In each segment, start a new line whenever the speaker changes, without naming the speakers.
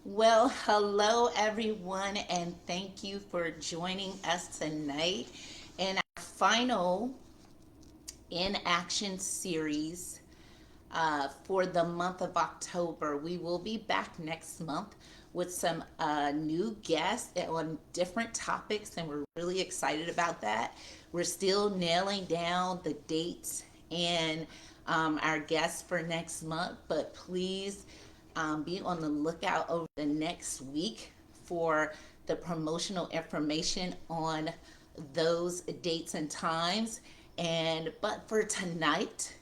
Well, hello everyone, and thank you for joining us tonight in our final In Action series for the month of October. We will be back next month with some new guests on different topics, and we're really excited about that. We're still nailing down the dates and our guests for next month, but please be on the lookout over the next week for the promotional information on those dates and times. And but for tonight,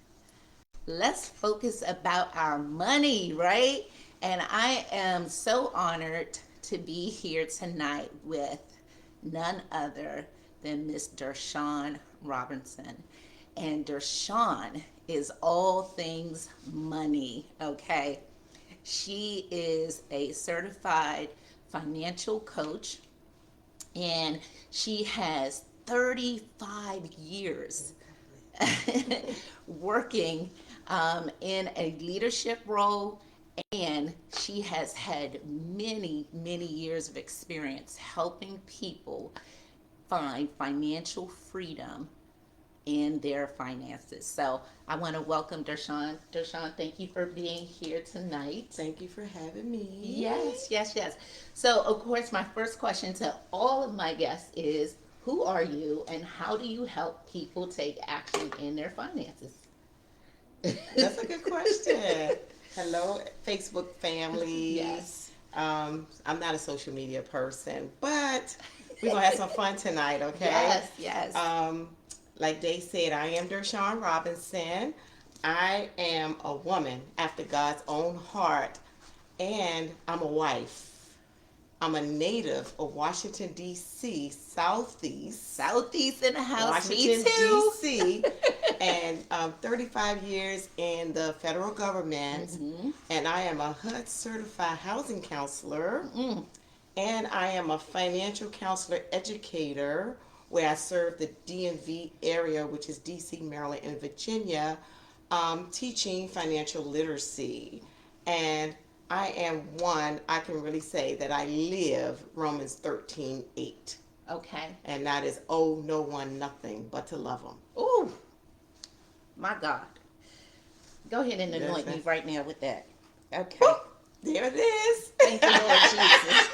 let's focus about our money, right? And I am so honored to be here tonight with none other than Miss DurShawn Robinson. And DurShawn is all things money, okay? She is a certified financial coach, and she has 35 years working in a leadership role, and she has had many, many years of experience helping people find financial freedom in their finances. So I want to welcome DurShawn. DurShawn, thank you for being here tonight.
Thank you for having me.
Yes, yes, yes. So, of course, my first question to all of my guests is who are you and how do you help people take action in their finances?
That's a good question. Hello, Facebook family.
Yes.
I'm not a social media person, but we're gonna have some fun tonight, okay?
Yes, yes.
Like Daye said, I am DurShawn Robinson. I am a woman after God's own heart, and I'm a wife. I'm a native of Washington, D.C.,
Southeast in the house. Me
Washington,
too.
D.C., and 35 years in the federal government.
Mm-hmm.
And I am a HUD certified housing counselor,
Mm.
and I am a financial counselor educator where I serve the DMV area, which is DC, Maryland, and Virginia, teaching financial literacy. And I can really say that I live Romans 13:8.
Okay.
And that is, owe no one nothing but to love them.
Oh, my God. Go ahead and
Yes,
anoint me
that's,
right now with that. Okay.
whoop, there it is.
Thank you, Lord Jesus.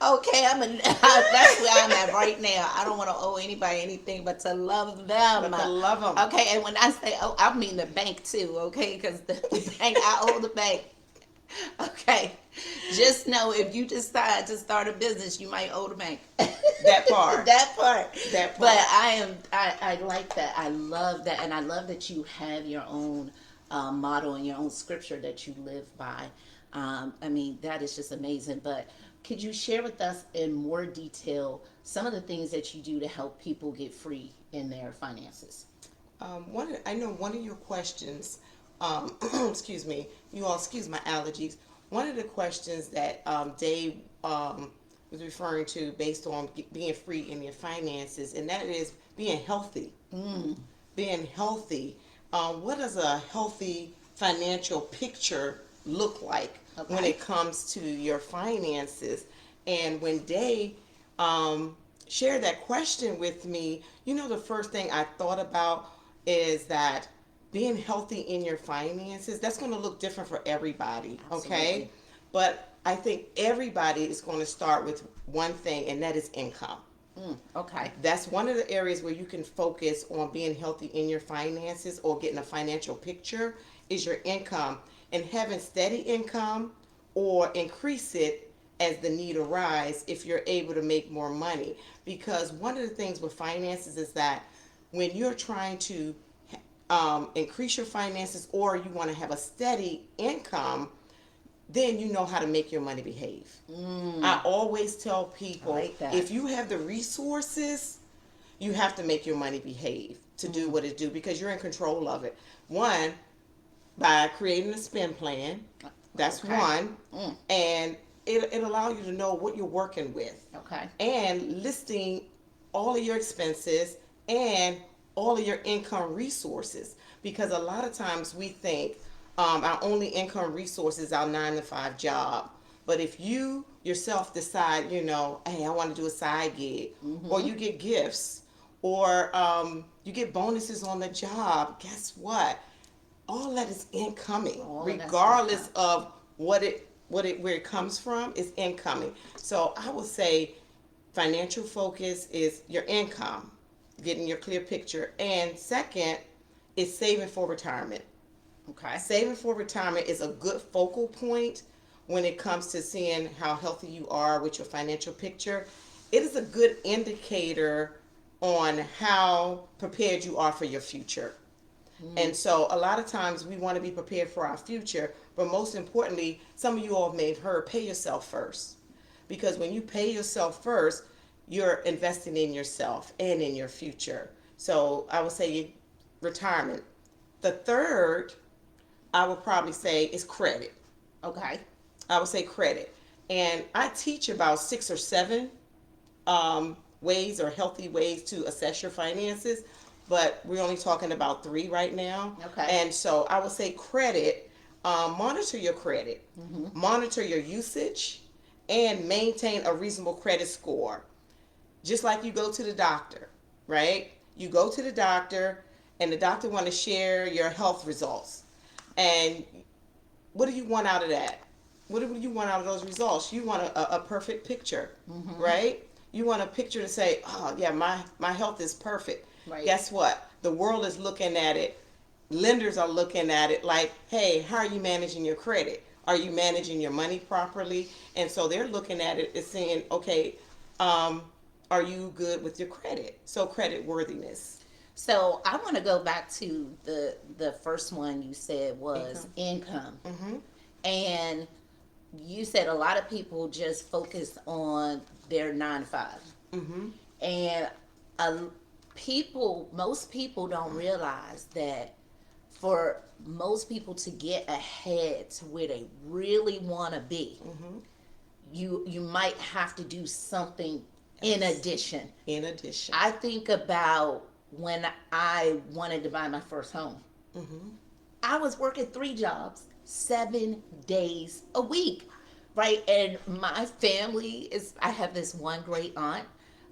Okay, that's where I'm at right now. I don't want to owe anybody anything but to love them.
But to love them.
Okay, and when I say oh, I mean the bank too. Okay, because the bank, I owe the bank. Okay, just know if you decide to start a business, you might owe the bank.
That part.
That part.
That
But
part.
I like that. I love that, and I love that you have your own motto and your own scripture that you live by. I mean, that is just amazing. But could you share with us in more detail some of the things that you do to help people get free in their finances?
I know one of your questions, excuse me, you all excuse my allergies. One of the questions that Dave was referring to based on being free in your finances, and that is being healthy.
Mm,
Being healthy. What does a healthy financial picture look like when
okay.
it comes to your finances? And when Day shared that question with me, the first thing I thought about is that being healthy in your finances, that's going to look different for everybody, okay?
Absolutely.
But I think everybody is going to start with one thing, and that is income.
Okay.
That's one of the areas where you can focus on being healthy in your finances or getting a financial picture is your income, and having steady income or increase it as the need arise if you're able to make more money. Because one of the things with finances is that when you're trying to increase your finances or you want to have a steady income, then you know how to make your money behave. I always tell
I
people,
like that.
if you have the resources, you have to make your money behave to do what it do because you're in control of it. One, by creating a spend plan, that's
Okay.
one,
Mm,
and it allows you to know what you're working with,
okay.
and listing all of your expenses and all of your income resources, because a lot of times we think, Our only income resource is our 9 to 5 job. But if you yourself decide, hey, I want to do a side gig, or
Mm-hmm.
you get gifts, or you get bonuses on the job, guess what? All that is incoming,
All of that's
regardless
income.
of where it comes from, is incoming. So I would say financial focus is your income, getting your clear picture, and second is saving for retirement.
Okay.
Saving for retirement is a good focal point when it comes to seeing how healthy you are with your financial picture. It is a good indicator on how prepared you are for your future.
Mm.
And so a lot of times we want to be prepared for our future, but most importantly, some of you all may have heard, pay yourself first. Because when you pay yourself first, you're investing in yourself and in your future. So I would say retirement. The third, I would probably say, is credit.
Okay.
I would say credit. And I teach about 6 or 7 ways or healthy ways to assess your finances, but we're only talking about 3 right now.
Okay.
And so I would say credit, monitor your credit,
Mm-hmm.
monitor your usage, and maintain a reasonable credit score. Just like you go to the doctor, right? You go to the doctor, and the doctor want to share your health results. And what do you want out of that? What do you want out of those results? You want a perfect picture,
Mm-hmm.
right? You want a picture to say, oh, yeah, my health is perfect.
Right.
Guess what? The world is looking at it. Lenders are looking at it like, hey, how are you managing your credit? Are you managing your money properly? And so they're looking at it as saying, okay, um, are you good with your credit? So credit worthiness,
So I want to go back to the first one you said was
income.
income,
Mm-hmm.
and you said a lot of people just focus on their 9 to 5,
Mm-hmm.
and uh, most people don't realize that for most people to get ahead to where they really want to be,
Mm-hmm.
you might have to do something in
Yes.
addition.
In addition.
I think about when I wanted to buy my first home.
Mm-hmm.
I was working 3 jobs, 7 days a week, right? And my family is, I have this one great aunt,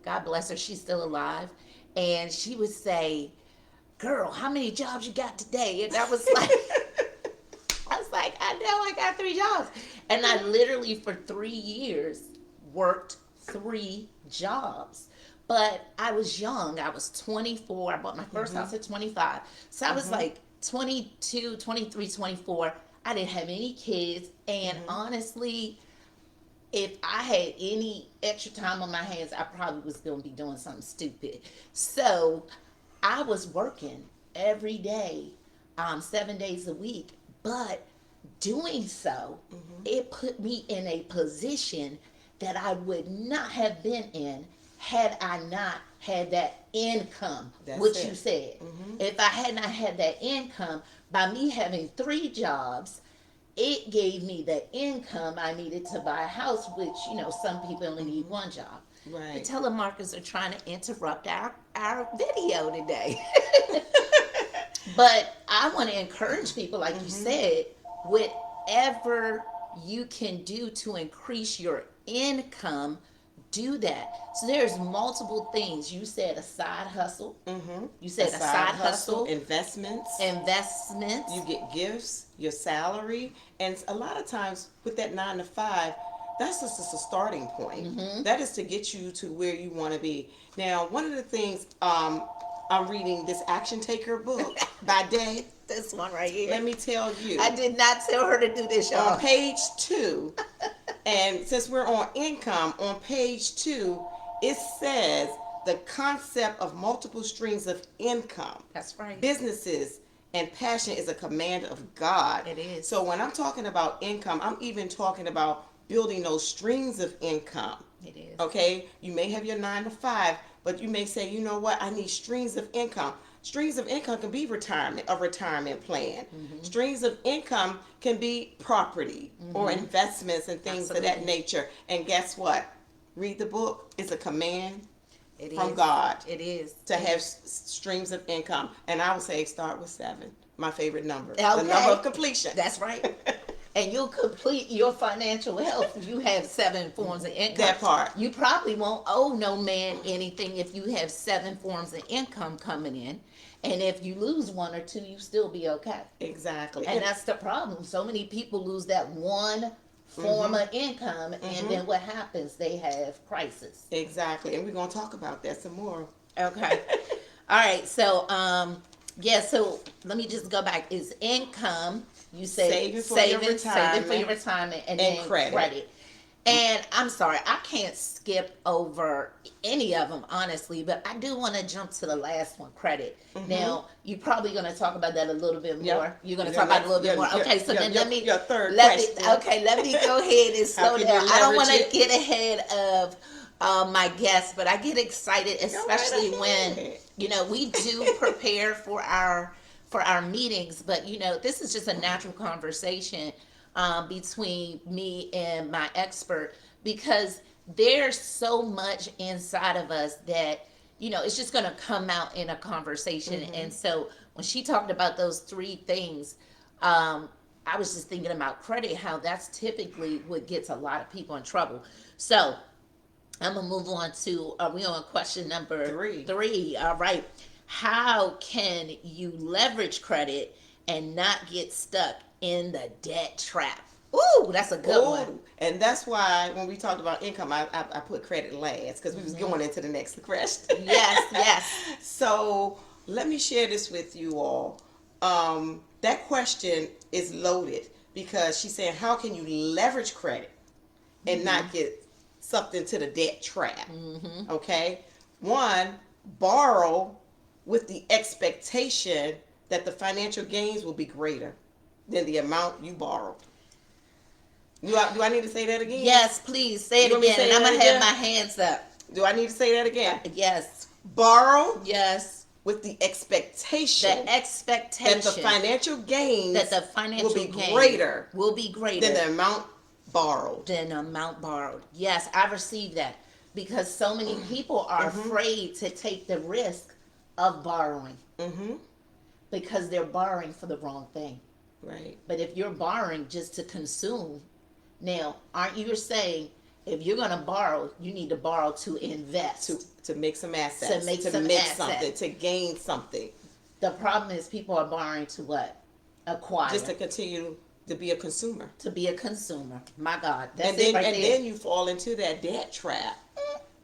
God bless her, she's still alive. And she would say, "Girl, how many jobs you got today?" And I was like, I know I got 3 jobs. And I literally, for 3 years, worked 3 jobs. But I was young. I was 24. I bought my first
Mm-hmm.
house at 25. So I was
Mm-hmm.
like 22, 23, 24. I didn't have any kids. And
Mm-hmm.
honestly, if I had any extra time on my hands, I probably was going to be doing something stupid. So I was working every day, 7 days a week, but doing so,
Mm-hmm.
it put me in a position that I would not have been in had I not had that income,
That's
which you
it.
said.
Mm-hmm.
If I had not had that income, by me having 3 jobs, it gave me the income I needed to buy a house, which, some people only need
Mm-hmm.
1 job. The
Right.
telemarketers are trying to interrupt our video today. But I want to encourage people, like you
Mm-hmm.
said, whatever you can do to increase your income, do that. So there's multiple things. You said a side hustle.
Mm-hmm.
You
A
said a
side
side
hustle,
hustle,
investments.
investments.
You get gifts, your salary, and a lot of times with that 9 to 5, that's just a starting point.
Mm-hmm.
That is to get you to where you want to be. Now, one of the things, I'm reading this Action Taker book by Daye.
This one right here.
Let me tell
I
you,
did not tell her to do this,
on
y'all.
page 2, and since we're on income, on page 2, it says the concept of multiple streams of income,
That's right.
businesses, and passion is a command of God.
It is.
So when I'm talking about income, I'm even talking about building those streams of income.
It is.
Okay, you may have your 9 to 5, but you may say, you know what, I need streams of income. Streams of income can be retirement, a retirement plan.
Mm-hmm.
Streams of income can be property or
Mm-hmm.
investments and things of that
Absolutely.
nature. And guess what? Read the book. It's a command
It
from
is.
God
It is.
to
It
have
is.
streams of income. And I would say start with 7. my favorite number.
Okay.
The number of completion.
That's right. And you'll complete your financial health. You have 7 forms of income.
That part.
You probably won't owe no man anything if you have 7 forms of income coming in. And if you lose 1 or 2, you still be okay.
Exactly.
And that's the problem. So many people lose that one form of income, and then what happens? They have crisis.
Exactly. And we're going to talk about that some more.
Okay. All right. So, so let me just go back. Is income, you say
saving for your
retirement, and then credit. And I'm sorry, I can't skip over any of them, honestly, but I do want to jump to the last one, credit. Now, you're probably going to talk about that a little bit more.
Yep.
You're going to talk about it a little bit more. Okay, so then let me...
Your third question.
Let me go ahead and slow down. I don't want to get ahead of my guests, but I get excited, especially when, we do prepare for our meetings, but, this is just a natural conversation between me and my expert, because there's so much inside of us that it's just going to come out in a conversation. And so when she talked about those 3 things, I was just thinking about credit, how that's typically what gets a lot of people in trouble. So I'm gonna move on to, we on question number 3. All right, how can you leverage credit and not get stuck in the debt trap? Ooh, that's a good one.
And that's why when we talked about income, I put credit last, because we was going into the next question.
Yes.
So let me share this with you all. That question is loaded, because she's saying, how can you leverage credit and not get sucked into the debt trap? Okay. 1, borrow with the expectation that the financial gains will be greater than the amount you borrowed. Do I need to say that again?
Yes, please say it again. And I'm going to have my hands up.
Do I need to say that again?
Yes.
Borrow.
Yes.
With the expectation.
The expectation.
That the financial gains will be greater. Than the amount borrowed.
Yes, I received that. Because so many people are afraid to take the risk of borrowing. Because they're borrowing for the wrong thing.
Right.
But if you're borrowing just to consume, now, aren't you saying if you're going to borrow, you need to borrow to invest?
To make some assets.
To make
something. To gain something.
The problem is people are borrowing to what? Acquire.
Just to continue to be a consumer.
My God.
And then you fall into that debt trap.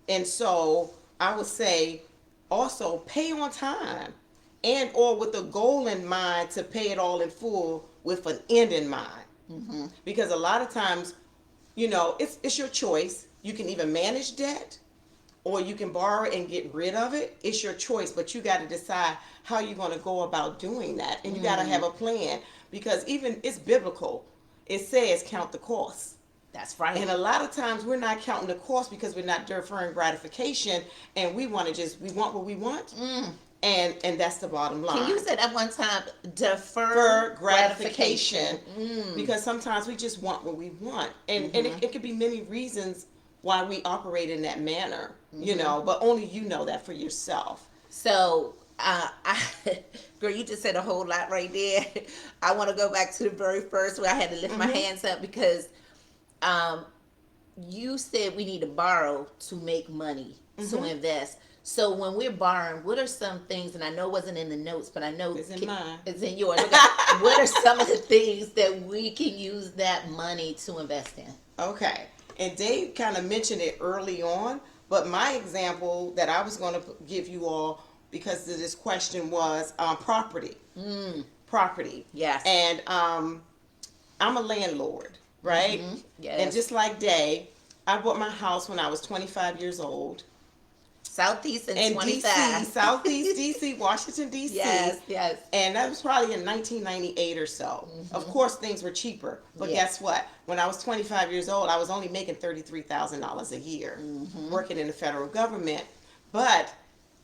And so I would say also pay on time, and or with a goal in mind to pay it all in full with an end in mind. Because a lot of times, it's your choice. You can either manage debt or you can borrow and get rid of it. It's your choice, but you got to decide how you're going to go about doing that. And you got to have a plan, because even it's biblical. It says count the cost.
That's right.
And a lot of times we're not counting the cost because we're not deferring gratification, and we want what we want. And that's the bottom line.
Can you say that one time? Defer gratification.
Because sometimes we just want what we want. And it could be many reasons why we operate in that manner, but only you know that for yourself.
So, girl, you just said a whole lot right there. I want to go back to the very first where I had to lift my hands up, because you said we need to borrow to make money, to invest. So when we're borrowing, what are some things, and I know it wasn't in the notes, but I know
it's in mine.
It's in yours. Okay. What are some of the things that we can use that money to invest in?
Okay. And Dave kind of mentioned it early on, but my example that I was going to give you all, because of this question, was property. Property.
Yes.
And I'm a landlord, right?
Yes.
And just like Daye, I bought my house when I was 25 years old.
Southeast and 25.
DC, Southeast DC, Washington, DC.
Yes.
And that was probably in 1998 or so. Of course, things were cheaper. But guess what? When I was 25 years old, I was only making $33,000 a year working in the federal government. But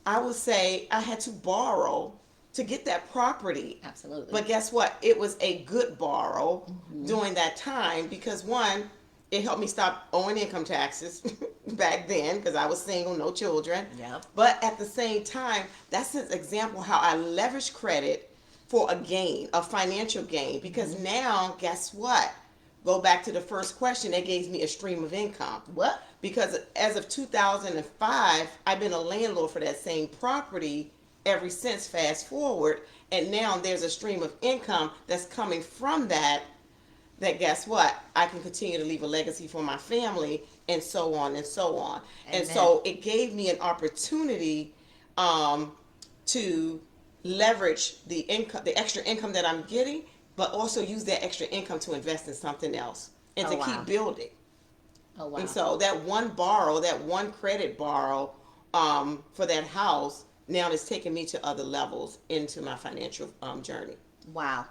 I would say I had to borrow to get that property.
Absolutely.
But guess what? It was a good borrow during that time, because one, it helped me stop owing income taxes back then, because I was single, no children.
Yep.
But at the same time, that's an example how I leveraged credit for a gain, a financial gain. Because now, guess what? Go back to the first question, that gave me a stream of income.
What?
Because as of 2005, I've been a landlord for that same property ever since, fast forward. And now there's a stream of income that's coming from that guess what? I can continue to leave a legacy for my family, and so on and so on.
Amen.
And so it gave me an opportunity to leverage the income, the extra income that I'm getting, but also use that extra income to invest in something else and to keep building.
Oh, wow.
And so that one credit borrow for that house now is taking me to other levels into my financial journey.
Wow.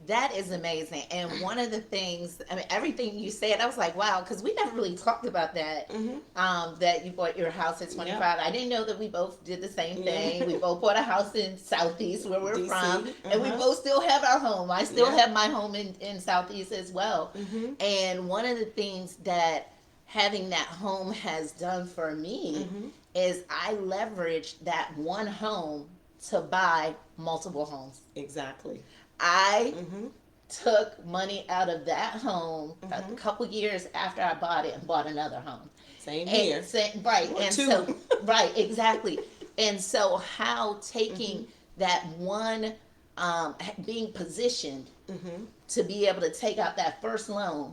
That is amazing. And one of the things, I mean, everything you said, I was like, wow, because we never really talked about that, that you bought your house at 25.
Yep.
I didn't know that we both did the same thing. We both bought a house in Southeast, where we're
DC.
from, and we both still have our home. I still
Yeah.
have my home in Southeast as well. And one of the things that having that home has done for me is I leveraged that one home to buy multiple homes.
Exactly.
I took money out of that home a couple years after I bought it and bought another home.
Same here.
Right.
Or
And
two.
so, right, exactly. And so how taking that one, being positioned to be able to take out that first loan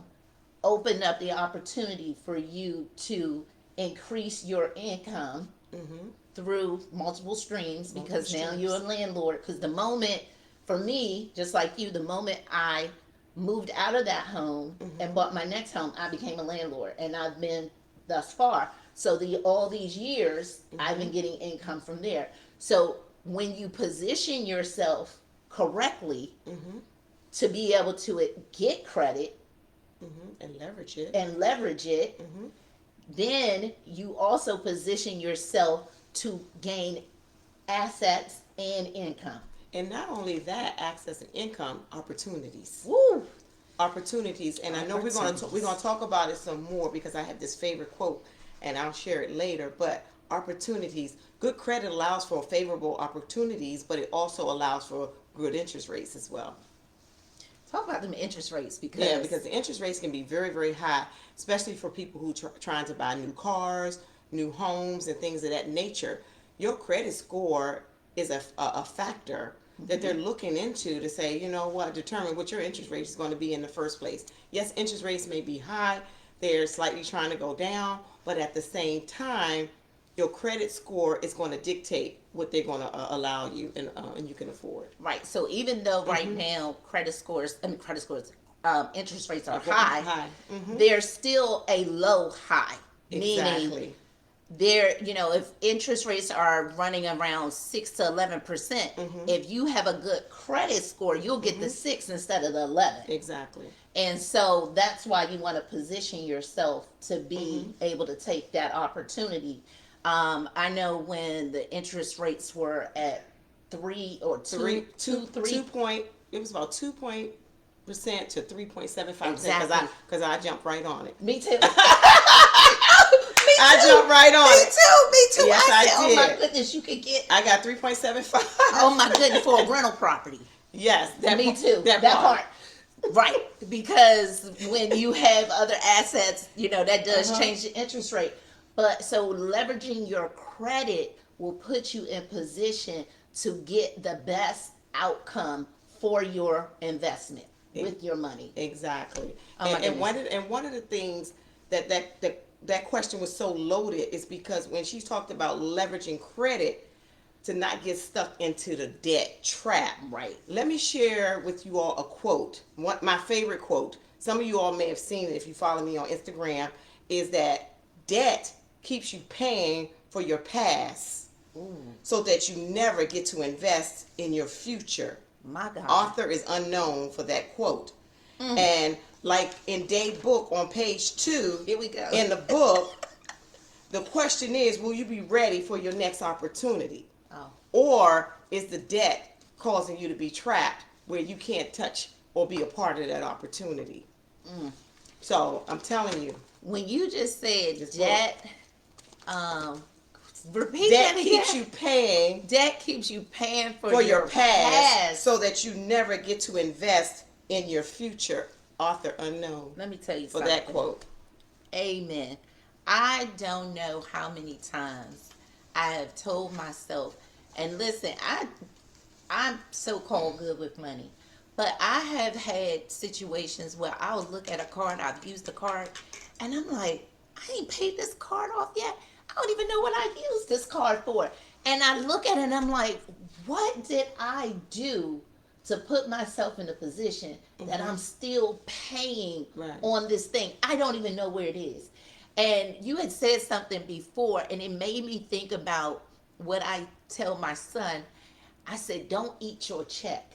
opened up the opportunity for you to increase your income through multiple streams, because now you're a landlord. Because the moment, for me, just like you, the moment I moved out of that home and bought my next home, I became a landlord, and I've been thus far. So all these years, I've been getting income from there. So when you position yourself correctly to be able to get credit
and leverage it,
then you also position yourself to gain assets and income.
And not only that, access and income, opportunities.
Woo!
Opportunities. And I know we're going to talk about it some more, because I have this favorite quote, and I'll share it later. But opportunities, good credit allows for favorable opportunities, but it also allows for good interest rates as well.
Talk about them interest rates, because
the interest rates can be very, very high, especially for people who trying to buy new cars, new homes, and things of that nature. Your credit score is a factor that they're looking into to say, you know what, determine what your interest rate is going to be in the first place. Yes, interest rates may be high, they're slightly trying to go down, but at the same time, your credit score is going to dictate what they're going to allow you, and you can afford.
Right. So even though right now interest rates are high, there's still a low high.
Exactly.
Meaning, if interest rates are running around 6 to 11%, if you have a good credit score, you'll get the 6 instead of the 11.
Exactly.
And so that's why you want to position yourself to be able to take that opportunity. I know when the interest rates were at 3 or 2,
it was about 2% to 3.75%.
Exactly.
Because I jumped right on it.
Me too.
I jumped right on it.
Me too.
Yes, I
said,
did.
Oh my goodness, you could get.
I got 3.75.
Oh my goodness, for a rental property.
Yes,
me too. That part. Right, because when you have other assets, that does change the interest rate. But so leveraging your credit will put you in position to get the best outcome for your investment with your money.
Exactly.
Oh
and one of the things that question was so loaded is because when she talked about leveraging credit to not get stuck into the debt trap.
Right.
Let me share with you all a quote. My favorite quote. Some of you all may have seen it if you follow me on Instagram. Is that debt keeps you paying for your past, so that you never get to invest in your future.
My God.
Author is unknown for that quote. And like in Daye book on page 2,
here we go.
In the book, the question is, will you be ready for your next opportunity?
Oh.
Or is the debt causing you to be trapped where you can't touch or be a part of that opportunity? So I'm telling you.
When you just said debt, Repeat
Debt
that
keeps
again.
you paying
Debt keeps you paying
for your past
past.
so that you never get to invest in your future. Author unknown
Let me tell you
for that
something.
quote.
Amen. I don't know how many times I have told myself, and listen, I'm so called good with money. But I have had situations where I'll look at a card, I've used the card, and I'm like, I ain't paid this card off yet. I don't even know what I used this card for. And I look at it and I'm like, what did I do to put myself in a position that I'm still paying
Right.
on this thing? I don't even know where it is. And you had said something before, and it made me think about what I tell my son. I said, don't eat your check.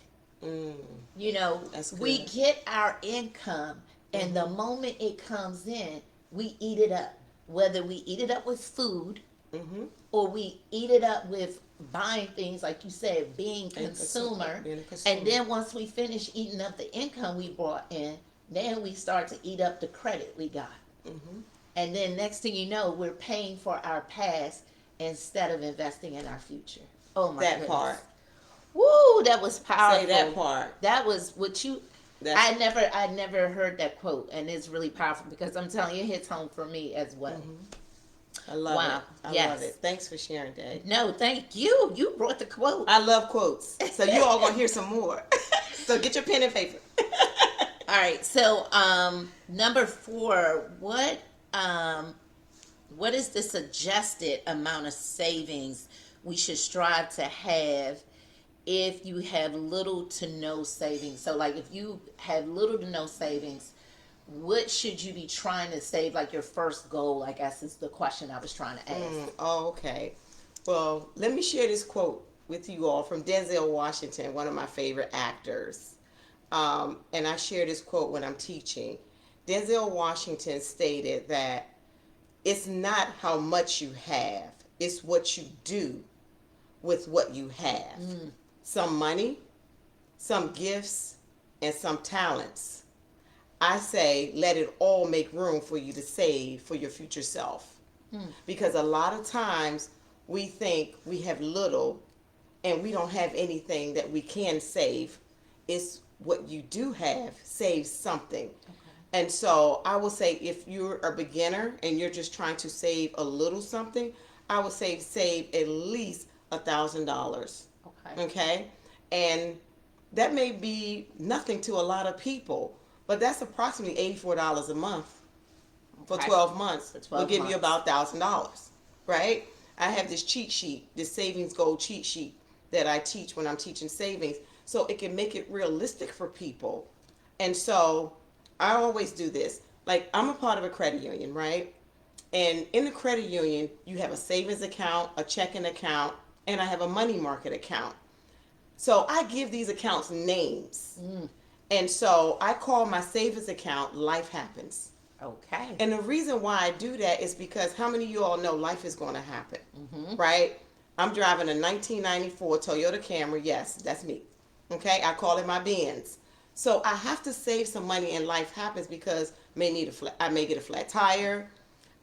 Mm,
You know,
that's
we
good.
get our income, and the moment it comes in, we eat it up. Whether we eat it up with food
Mm-hmm.
or we eat it up with buying things, like you said, being
And
consumer.
being a
And
consumer.
then once we finish eating up the income we brought in, then we start to eat up the credit we got.
Mm-hmm.
And then next thing you know, we're paying for our past instead of investing in our future. Oh my
That
goodness.
part.
Woo, that was
Say
powerful.
that part.
That was what you
That's
I never heard that quote, and it's really powerful because I'm telling you, it hits home for me as well.
I love
Wow.
it. I
Yes.
love it. Thanks for sharing, Daye.
No, thank you. You brought the quote.
I love quotes. So you all gonna hear some more. So get your pen and paper.
All right. So, number 4, what is the suggested amount of savings we should strive to have if you have little to no savings? So, like, if you have little to no savings, what should you be trying to save? Like your first goal, I guess, is the question I was trying to ask.
Oh, okay. Well, let me share this quote with you all from Denzel Washington, one of my favorite actors. And I share this quote when I'm teaching. Denzel Washington stated that it's not how much you have, it's what you do with what you have. Some money, some gifts, and some talents. I say let it all make room for you to save for your future self. Because a lot of times we think we have little and we don't have anything that we can save. It's what you do have, save something. And so I will say if you're a beginner and you're just trying to save a little something, I would say save at least $1,000.
Okay.
Okay? And that may be nothing to a lot of people, but that's approximately $84 a month for
Okay.
12 months.
For 12
Will give you
months.
about $1,000, right? I have this cheat sheet, this savings goal cheat sheet that I teach when I'm teaching savings, so it can make it realistic for people. And so I always do this. Like, I'm a part of a credit union, right? And in the credit union, you have a savings account, a checking account, and I have a money market account. So I give these accounts names. And so I call my savings account Life Happens.
Okay.
And the reason why I do that is because how many of you all know life is going to happen, right? I'm driving a 1994 Toyota Camry. Yes, that's me. Okay, I call it my Benz. So I have to save some money, and life happens because I may get a flat tire.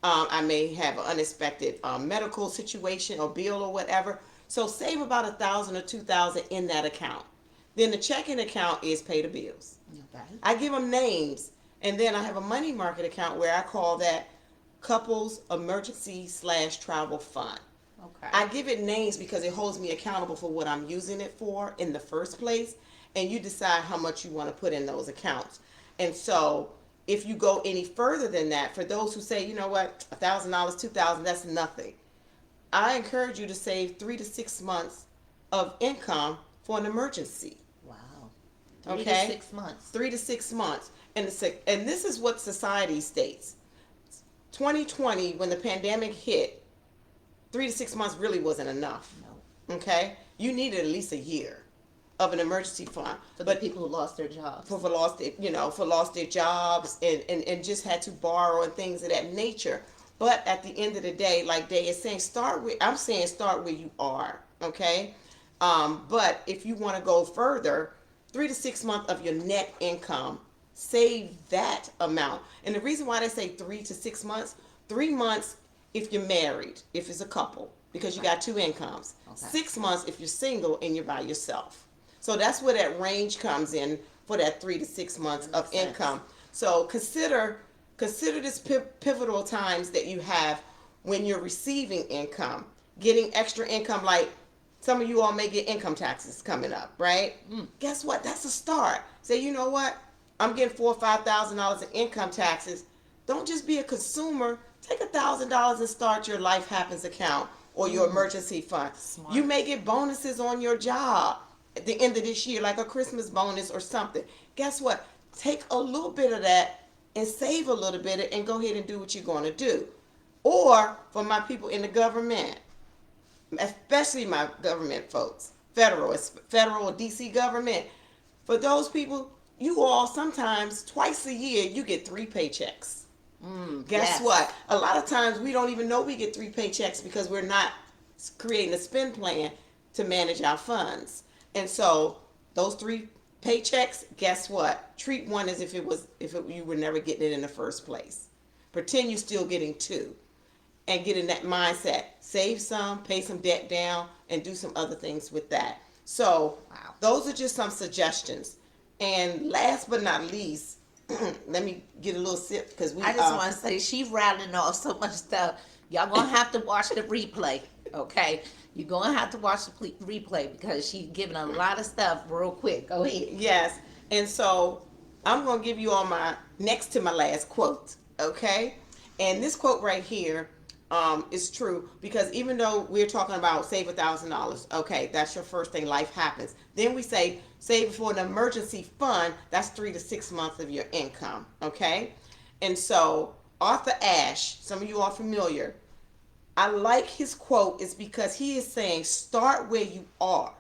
I may have an unexpected medical situation or bill or whatever. So save about 1,000 or 2,000 in that account. Then the checking account is pay the bills.
Okay.
I give them names, and then I have a money market account where I call that couples emergency / travel fund.
Okay.
I give it names because it holds me accountable for what I'm using it for in the first place, and you decide how much you want to put in those accounts. And so if you go any further than that, for those who say, you know what, $1,000, 2,000, that's nothing. I encourage you to save 3 to 6 months of income for an emergency.
Wow. 3
Okay.
to 6 months.
3 to 6 months. And this is what society states. 2020, when the pandemic hit, 3 to 6 months really wasn't enough.
No.
Okay? You needed at least a year of an emergency fund.
For the people who lost their jobs.
For lost their jobs and just had to borrow and things of that nature. But at the end of the day, like Daye is saying, start where you are, okay? But if you want to go further, 3 to 6 months of your net income, save that amount. And the reason why they say 3 to 6 months, 3 months if you're married, if it's a couple, because you got two incomes.
Okay.
6 months if you're single and you're by yourself. So that's where that range comes in for that 3 to 6 months
That
of
makes sense.
income. So consider this pivotal times that you have when you're receiving income, getting extra income. Like some of you all may get income taxes coming up, right? Guess what? That's a start. Say, you know what? I'm getting $4,000 or $5,000 in income taxes. Don't just be a consumer. Take $1,000 and start your Life Happens account or your emergency fund.
Smart.
You may get bonuses on your job at the end of this year, like a Christmas bonus or something. Guess what? Take a little bit of that and save a little bit and go ahead and do what you're going to do. Or for my people in the government, especially my government folks, federal or DC government, for those people, you all sometimes twice a year you get 3 paychecks. Guess
yes.
what? A lot of times we don't even know we get 3 paychecks because we're not creating a spend plan to manage our funds. And so those 3 paychecks, guess what? Treat one as if you were never getting it in the first place. Pretend you're still getting 2, and get in that mindset. Save some, pay some debt down, and do some other things with that. So
Wow.
those are just some suggestions. And last but not least, let me get a little sip because
I just want to say she's rattling off so much stuff. Y'all gonna have to watch the replay, okay? You're gonna have to watch the replay because she's giving a lot of stuff real quick. Go ahead.
Yes. And so I'm going to give you all my next to my last quote, okay? And this quote right here is true because even though we're talking about save $1,000, okay, that's your first thing, Life Happens. Then we say save for an emergency fund, that's 3 to 6 months of your income, okay? And so Arthur Ashe, some of you are familiar. I like his quote is because he is saying start where you are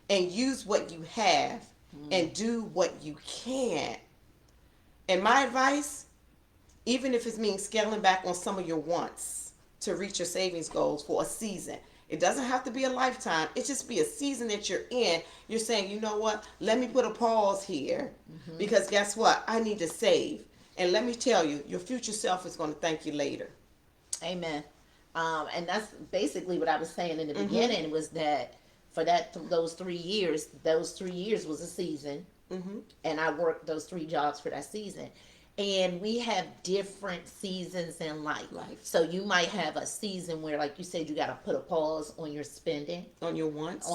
and use what you have and do what you can. And my advice, even if it means scaling back on some of your wants to reach your savings goals for a season. It doesn't have to be a lifetime. It just be a season that you're in. You're saying, you know what? Let me put a pause here because guess what? I need to save. And let me tell you, your future self is going to thank you later.
Amen. And that's basically what I was saying in the beginning was that for those 3 years, was a season. And I worked those 3 jobs for that season. And we have different seasons in life. So you might have a season where, like you said, you got to put a pause on your spending.
On your wants.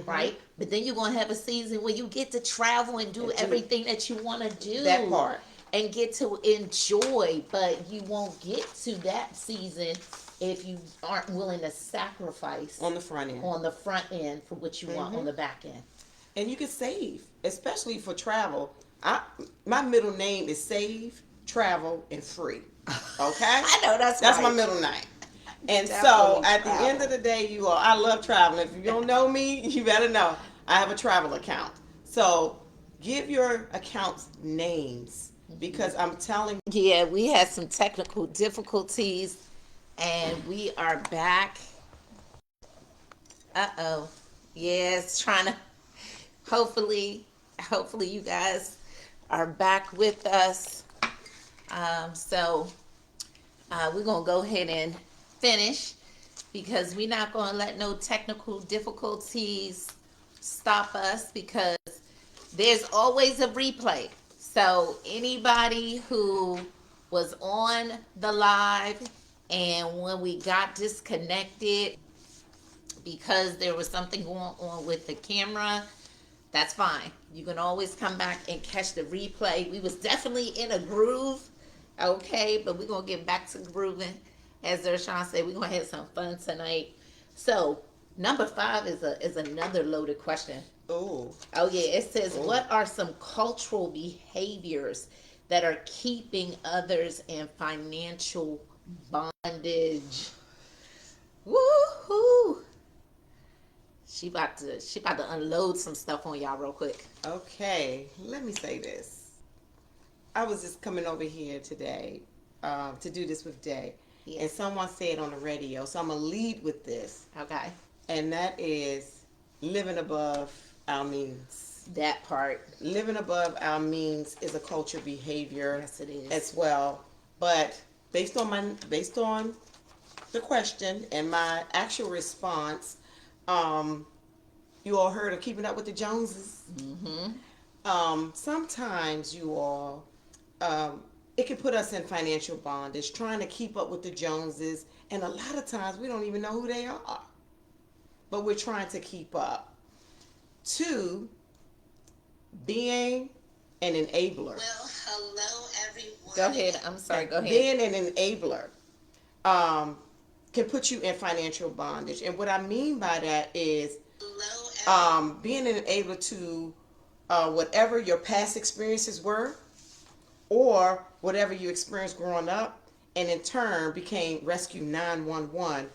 Right? But then you're going to have a season where you get to travel and do everything that you want to do.
That part.
And get to enjoy. But you won't get to that season if you aren't willing to sacrifice.
On the front end.
For what you want on the back end.
And you can save, especially for travel. My middle name is Save, Travel, and Free. Okay?
I know that's
right.
my
middle name. And so at the end of the day, I love traveling. If you don't know me, you better know. I have a travel account. So give your accounts names because I'm telling you.
Yeah, we had some technical difficulties and we are back. Uh-oh. Yeah, it's trying to, hopefully you guys are back with us. So we're going to go ahead and finish because we're not going to let no technical difficulties stop us because there's always a replay. So anybody who was on the live and when we got disconnected because there was something going on with the camera, that's fine. You can always come back and catch the replay. We was definitely in a groove, okay, but we're going to get back to grooving. As DurShawn said, we're going to have some fun tonight. So, number 5 is another loaded question.
Oh
yeah, it says, what are some cultural behaviors that are keeping others in financial bondage? Woohoo! She about to unload some stuff on y'all real quick.
Okay, let me say this. I was just coming over here today to do this with Daye. Yes. And someone said on the radio, so I'm going to lead with this.
Okay.
And that is living above our means.
That part.
Living above our means is a culture behavior.
Yes, it is.
As well. But based on the question and my actual response, you all heard of Keeping Up with the Joneses? Sometimes you all, it can put us in financial bondage trying to keep up with the Joneses, and a lot of times we don't even know who they are, but we're trying to keep up. 2, being an enabler.
Well, hello everyone. Go ahead. I'm sorry. Go ahead.
Being an enabler can put you in financial bondage, and what I mean by that is being an enabler to whatever your past experiences were, or whatever you experienced growing up, and in turn became Rescue 911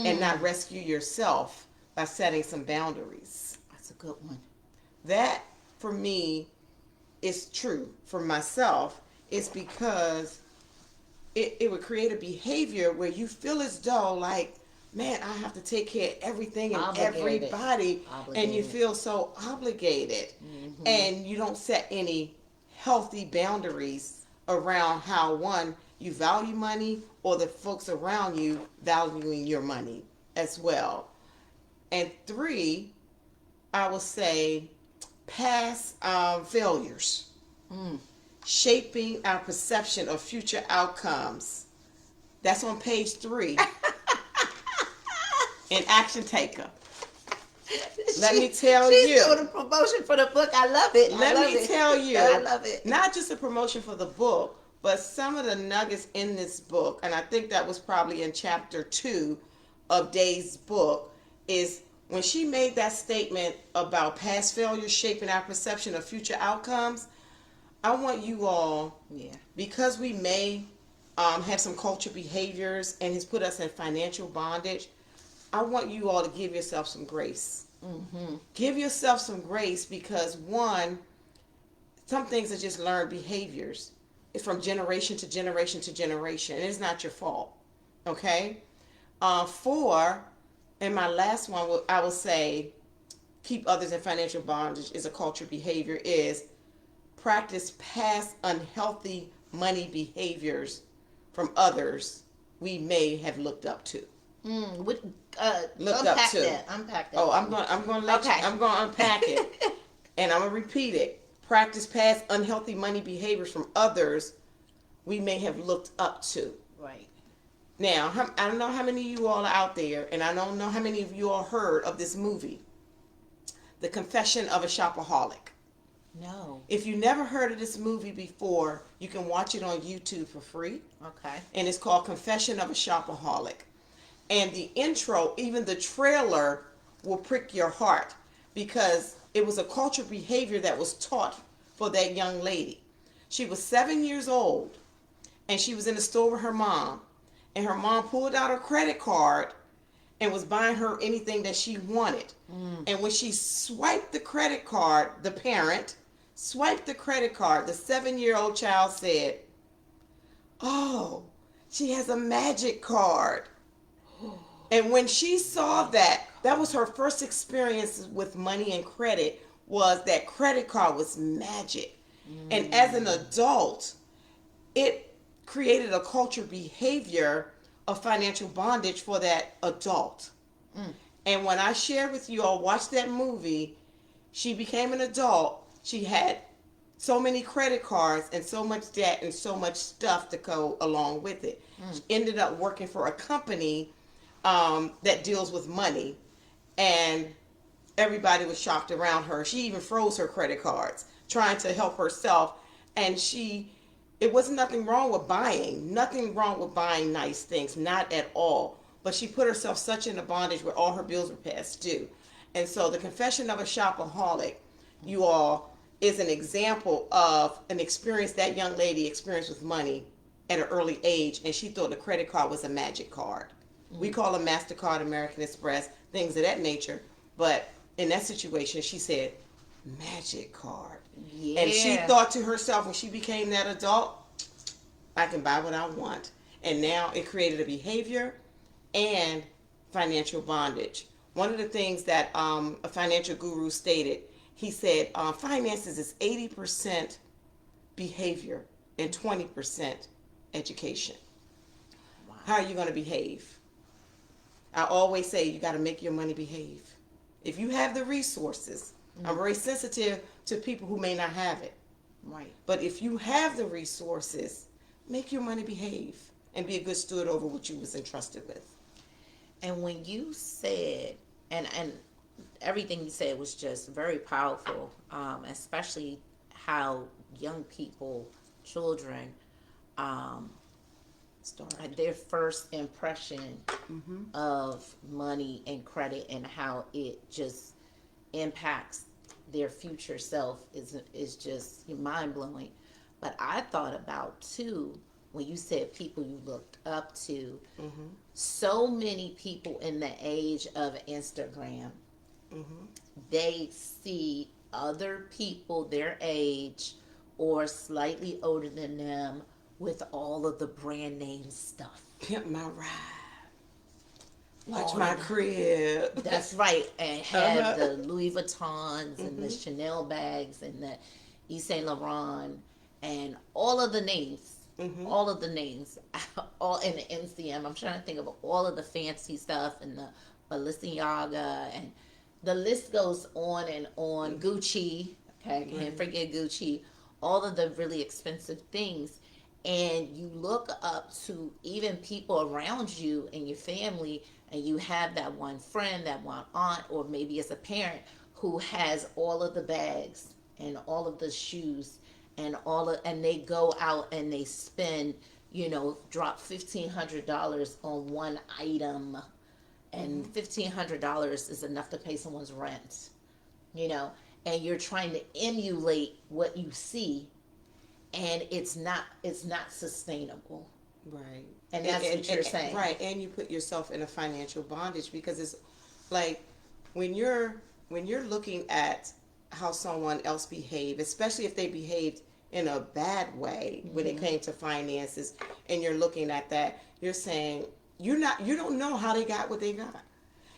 and not rescue yourself by setting some boundaries.
That's a good one.
That, for me, is true. For myself, it's because it would create a behavior where you feel as though, like, man, I have to take care of everything and everybody. And you feel so obligated. And you don't set any healthy boundaries around how, one, you value money, or the folks around you valuing your money as well. And 3, I will say past failures, shaping our perception of future outcomes. That's on page 3 in Action Taker. Let me tell you.
She's doing a promotion for the book. I love it.
Let me tell you.
I love it.
Not just a promotion for the book, but some of the nuggets in this book, and I think that was probably in chapter 2 of Daye's book, is when she made that statement about past failures shaping our perception of future outcomes. I want you all, because we may have some culture behaviors and has put us in financial bondage, I want you all to give yourself some grace. Give yourself some grace because, one, some things are just learned behaviors. It's from generation to generation to generation, and it's not your fault. Okay? 4, and my last one, I will say, keep others in financial bondage is a culture behavior, is practice past unhealthy money behaviors from others we may have looked up to.
Looked
up to.
Unpack that.
Oh, I'm going to unpack it, and I'm going to repeat it. Practice past unhealthy money behaviors from others we may have looked up to.
Right.
Now, I don't know how many of you all are out there, and I don't know how many of you all heard of this movie, The Confession of a Shopaholic.
No.
If you never heard of this movie before, you can watch it on YouTube for free.
Okay.
And it's called Confession of a Shopaholic. And the intro, even the trailer, will prick your heart because it was a cultural behavior that was taught for that young lady. She was 7 years old, and she was in the store with her mom. And her mom pulled out her credit card and was buying her anything that she wanted. And when she swiped the credit card, the parent swiped the credit card, the 7-year-old child said, "Oh, she has a magic card." And when she saw that, that was her first experience with money and credit, was that credit card was magic. And as an adult, it created a culture behavior of financial bondage for that adult. And when I shared with you all, watch that movie, she became an adult. She had so many credit cards and so much debt and so much stuff to go along with it. She ended up working for a company that deals with money, and everybody was shocked around her. She even froze her credit cards trying to help herself, and it wasn't nothing wrong with buying nice things, not at all, but she put herself such in a bondage where all her bills were past due. And so the Confession of a Shopaholic, you all, is an example of an experience that young lady experienced with money at an early age, and she thought the credit card was a magic card. We call them MasterCard, American Express, things of that nature. But in that situation, she said, magic card.
Yeah.
And she thought to herself, when she became that adult, I can buy what I want. And now it created a behavior and financial bondage. One of the things that a financial guru stated, he said, finances is 80% behavior and 20% education. Wow. How are you going to behave? I always say you got to make your money behave. If you have the resources, I'm very sensitive to people who may not have it.
Right.
But if you have the resources, make your money behave and be a good steward over what you was entrusted with.
And when you said, and everything you said was just very powerful, especially how young people, children, um,
Start.
their first impression of money and credit and how it just impacts their future self is just mind blowing. But I thought about too when you said people you looked up to. So many people in the age of Instagram, they see other people their age or slightly older than them with all of the brand name stuff.
Pimp my ride. Watch
All
my
of
crib.
That's right, and have the Louis Vuittons and the Chanel bags and the Yves Saint Laurent and all of the names, all of the names, all in the MCM. I'm trying to think of all of the fancy stuff and the Balenciaga and the list goes on and on. Gucci, okay, can't forget Gucci. All of the really expensive things, and you look up to even people around you and your family, and you have that one friend, that one aunt, or maybe as a parent who has all of the bags and all of the shoes and and they go out and they spend, drop $1,500 on one item, and $1,500 is enough to pay someone's rent, you know, and you're trying to emulate what you see, and it's not sustainable.
Right.
And that's what you're saying.
Right. And you put yourself in a financial bondage because it's like when you're looking at how someone else behaved, especially if they behaved in a bad way when it came to finances, and you're looking at that, you're saying you don't know how they got what they got.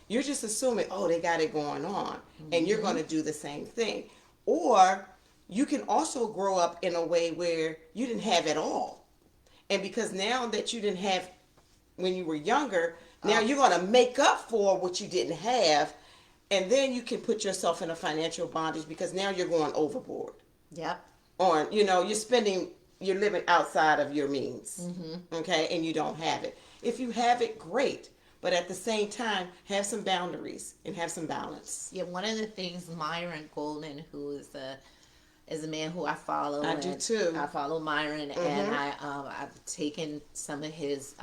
You're just assuming, oh, they got it going on, and you're going to do the same thing. Or you can also grow up in a way where you didn't have it all. And because now that you didn't have when you were younger, now you're going to make up for what you didn't have. And then you can put yourself in a financial bondage because now you're going overboard.
Yep.
On, you're living outside of your means. Okay. And you don't have it. If you have it, great. But at the same time, have some boundaries and have some balance.
Yeah, one of the things Myron Golden, who is a man who I follow.
I do too.
I follow Myron, and I've taken some of his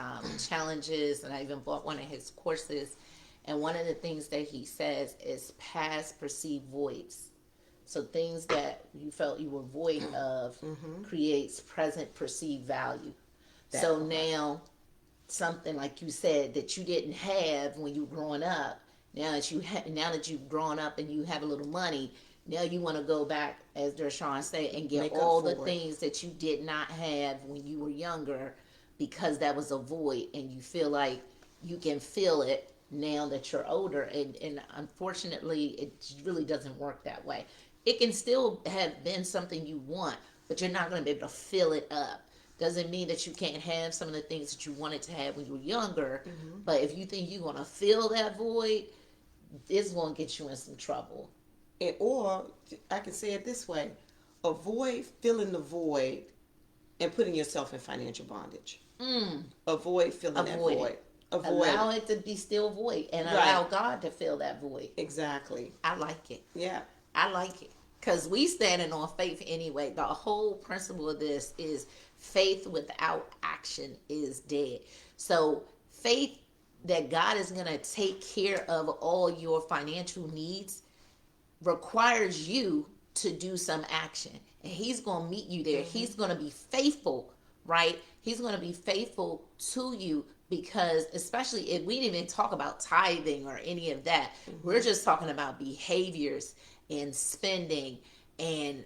challenges, and I even bought one of his courses. And one of the things that he says is past perceived voids. So things that you felt you were void of creates present perceived value. So now something like you said that you didn't have when you were growing up, now that you've grown up and you have a little money, now you want to go back, as DurShawn said, and get all the things that you did not have when you were younger, because that was a void, and you feel like you can fill it now that you're older. And unfortunately, it really doesn't work that way. It can still have been something you want, but you're not going to be able to fill it up. Doesn't mean that you can't have some of the things that you wanted to have when you were younger, but if you think you're going to fill that void, it's going to get you in some trouble.
Or I can say it this way: avoid filling the void and putting yourself in financial bondage. Avoid filling that void.
Allow it to be still void, and allow God to fill that void.
Exactly.
I like it.
Yeah.
I like it. Because we standing on faith anyway. The whole principle of this is faith without action is dead. So faith that God is going to take care of all your financial needs requires you to do some action. And he's going to meet you there. He's going to be faithful, right? He's going to be faithful to you, because especially if we didn't even talk about tithing or any of that, we're just talking about behaviors and spending and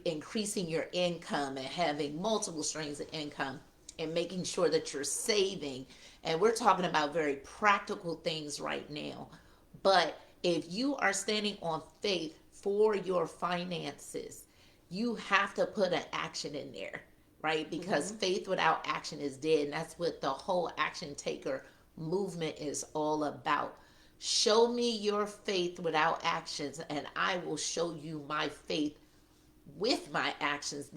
increasing your income and having multiple streams of income and making sure that you're saving. And we're talking about very practical things right now. But if you are standing on faith for your finances, you have to put an action in there, right? Because faith without action is dead. And that's what the whole action taker movement is all about. Show me your faith without actions, and I will show you my faith with my actions.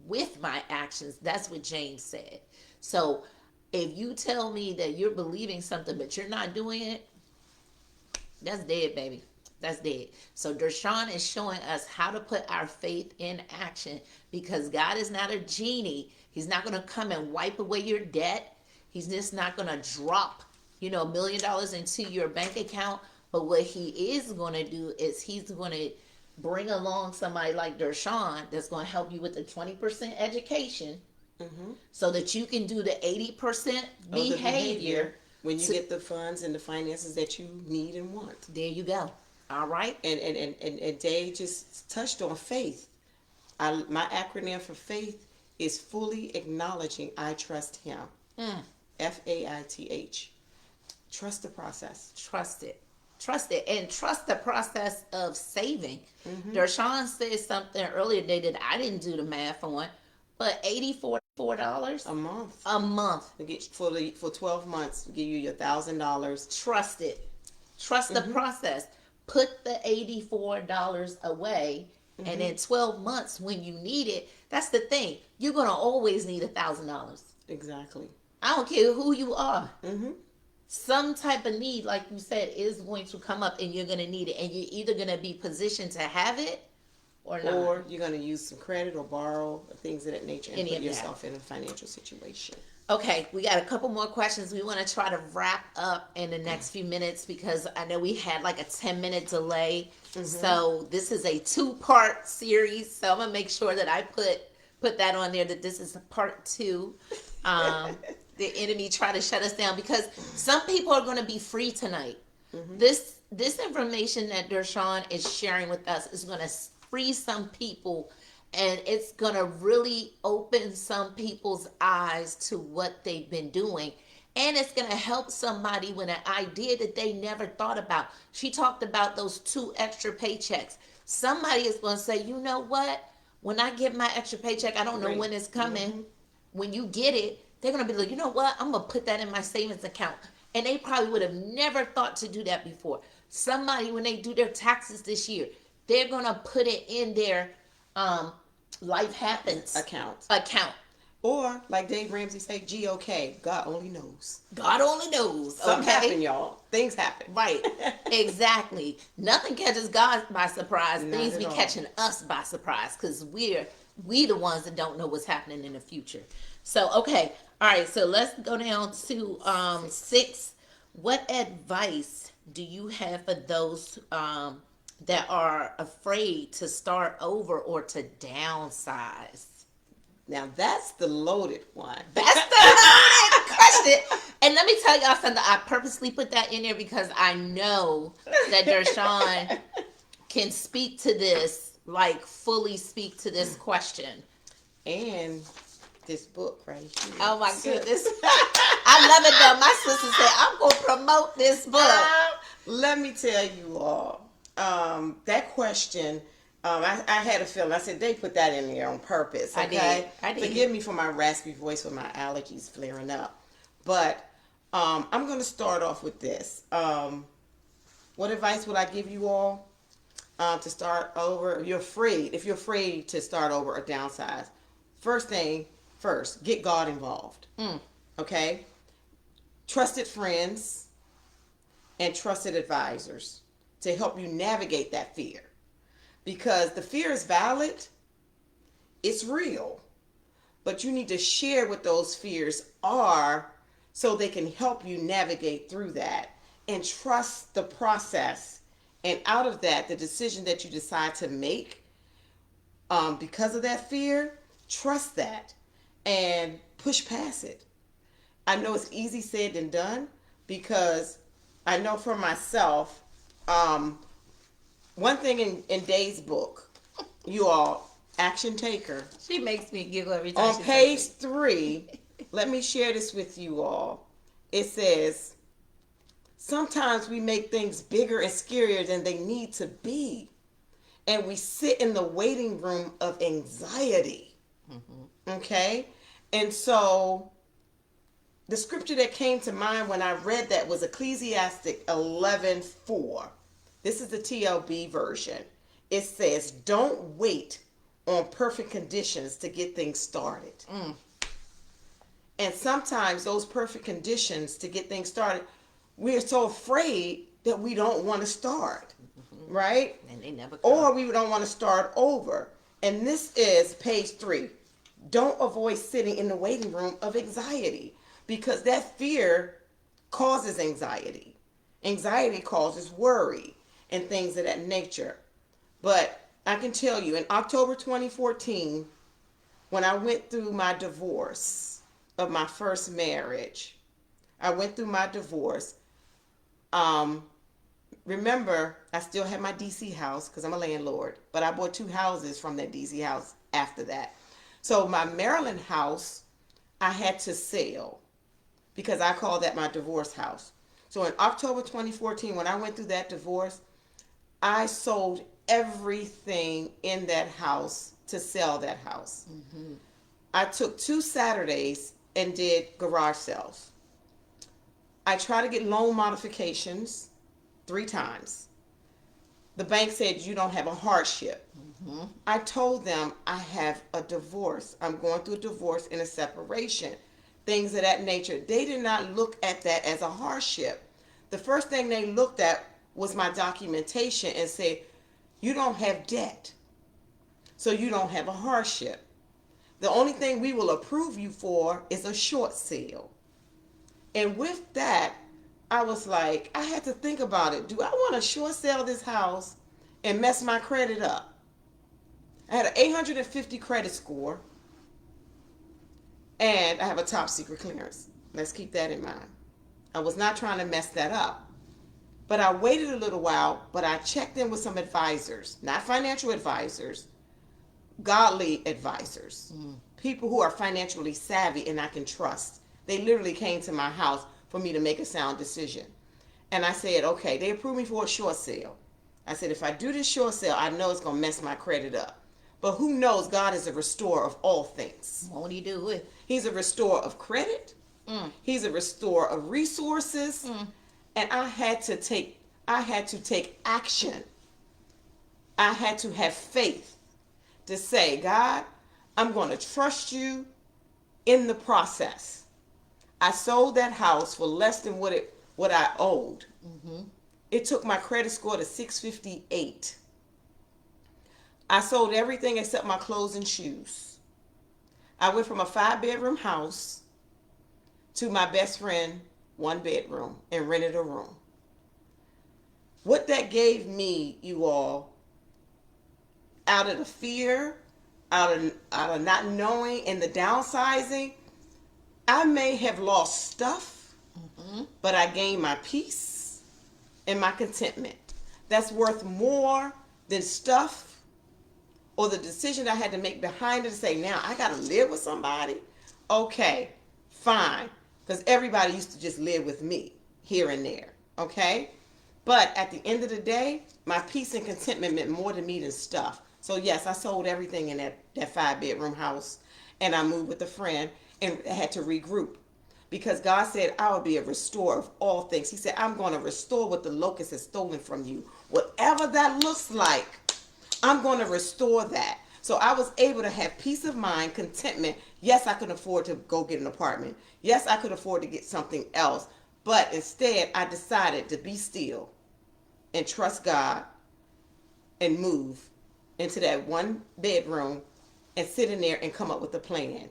With my actions. That's what James said. So if you tell me that you're believing something but you're not doing it, that's dead, baby. That's dead. So DurShawn is showing us how to put our faith in action, because God is not a genie. He's not going to come and wipe away your debt. He's just not going to drop, $1 million into your bank account. But what he is going to do is he's going to bring along somebody like DurShawn that's going to help you with the 20% education, so that you can do the 80% behavior.
When you get the funds and the finances that you need and want.
There you go. All right.
And Daye just touched on faith. My acronym for faith is fully acknowledging I trust him. FAITH. Trust the process.
Trust it. Trust it. And trust the process of saving. DurShawn said something earlier today that I didn't do the math on, but $84
a month.
A month.
For 12 months, give you your $1,000.
Trust it. Trust the process. Put the $84 away, and in 12 months, when you need it, that's the thing. You're going to always need $1,000.
Exactly.
I don't care who you are. Some type of need, like you said, is going to come up, and you're going to need it. And you're either going to be positioned to have it or not.
Or you're going to use some credit or borrow, things of that nature, and put yourself in a financial situation.
Okay, we got a couple more questions. We want to try to wrap up in the next few minutes, because I know we had like a 10-minute delay. So this is a 2-part series. So I'm going to make sure that I put that on there, that this is part 2. The enemy try to shut us down, because some people are going to be free tonight. This information that DurShawn is sharing with us is going to free some people, and it's going to really open some people's eyes to what they've been doing. And it's going to help somebody with an idea that they never thought about. She talked about those 2 extra paychecks. Somebody is going to say, you know what? When I get my extra paycheck, I don't know when it's coming. When you get it, they're going to be like, you know what? I'm going to put that in my savings account. And they probably would have never thought to do that before. Somebody, when they do their taxes this year, they're going to put it in their life happens
account. Or, like Dave Ramsey said, GOK. God only knows.
God only knows.
Something happen, y'all. Things happen.
Right. Exactly. Nothing catches God by surprise.
Not
Things
at
be
all.
catching us by surprise, because we the ones that don't know what's happening in the future. So, okay. All right. So let's go down to 6. What advice do you have for those that are afraid to start over or to downsize?
Now, that's the loaded one.
That's the loaded question. And let me tell y'all something. I purposely put that in there because I know that DurShawn can speak to this, like fully speak to this question.
And this book right here.
Oh my goodness. I love it though. My sister said, I'm going to promote this book.
Let me tell you all, that question, I had a feeling. I said, they put that in there on purpose. Okay?
I did.
Forgive me for my raspy voice with my allergies flaring up. But I'm going to start off with this. What advice would I give you all to start over? If you're afraid to start over or downsize, first, get God involved. Okay? Trusted friends and trusted advisors to help you navigate that fear. Because the fear is valid, it's real, but you need to share what those fears are so they can help you navigate through that, and trust the process. And out of that, the decision that you decide to make because of that fear, trust that and push past it. I know it's easy said than done, because I know for myself, one thing in Daye's book, you all, Action Taker.
She makes me giggle every time.
On page 3, let me share this with you all. It says, sometimes we make things bigger and scarier than they need to be. And we sit in the waiting room of anxiety. Okay? And so the scripture that came to mind when I read that was Ecclesiastic 11:4. This is the TLB version. It says, "Don't wait on perfect conditions to get things started." And sometimes those perfect conditions to get things started, we're so afraid that we don't want to start, right?
And they never come.
Or we don't want to start over. And this is page 3. Don't avoid sitting in the waiting room of anxiety, because that fear causes anxiety. Anxiety causes worry and things of that nature. But I can tell you, in October 2014, when I went through my divorce of my first marriage, remember, I still had my DC house because I'm a landlord, but I bought 2 houses from that DC house after that. So my Maryland house, I had to sell because I call that my divorce house. So in October 2014, when I went through that divorce, I sold everything in that house to sell that house. I took 2 Saturdays and did garage sales. I tried to get loan modifications 3 times. The bank said, "You don't have a hardship." I told them, "I have a divorce. I'm going through a divorce and a separation." Things of that nature. They did not look at that as a hardship. The first thing they looked at was my documentation and said, "You don't have debt, so you don't have a hardship. The only thing we will approve you for is a short sale." And with that, I was like, I had to think about it. Do I want to short sell this house and mess my credit up? I had an 850 credit score, and I have a top secret clearance. Let's keep that in mind. I was not trying to mess that up. But I waited a little while, but I checked in with some advisors, not financial advisors, godly advisors, people who are financially savvy and I can trust. They literally came to my house for me to make a sound decision. And I said, okay, they approved me for a short sale. I said, if I do this short sale, I know it's going to mess my credit up. But who knows, God is a restorer of all things.
Won't he do it?
He's a restorer of credit. He's a restorer of resources. And I had to take action. I had to have faith to say, God, I'm going to trust you in the process. I sold that house for less than what I owed. It took my credit score to 658. I sold everything except my clothes and shoes. I went from a 5-bedroom house to my best friend 1 bedroom and rented a room. What that gave me, you all, out of the fear, out of not knowing and the downsizing, I may have lost stuff, but I gained my peace and my contentment. That's worth more than stuff or the decision I had to make behind it to say, now I got to live with somebody. Okay, fine. Because everybody used to just live with me here and there. Okay? But at the end of the day, my peace and contentment meant more to me than stuff. So yes, I sold everything in that 5-bedroom house, and I moved with a friend and had to regroup. Because God said, I will be a restorer of all things. He said, I'm going to restore what the locust has stolen from you. Whatever that looks like, I'm going to restore that. So I was able to have peace of mind, contentment. Yes, I could afford to go get an apartment. Yes, I could afford to get something else. But instead, I decided to be still and trust God and move into that 1 bedroom and sit in there and come up with a plan.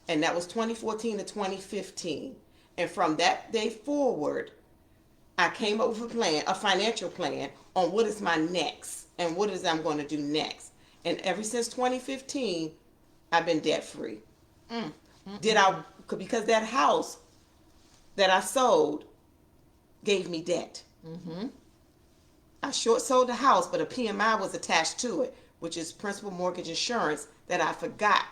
And that was 2014 to 2015. And from that day forward, I came up with a plan, a financial plan on what is my next and what is I'm going to do next. And ever since 2015, I've been debt free. Because that house that I sold gave me debt. I short sold the house, but a PMI was attached to it, which is principal mortgage insurance that I forgot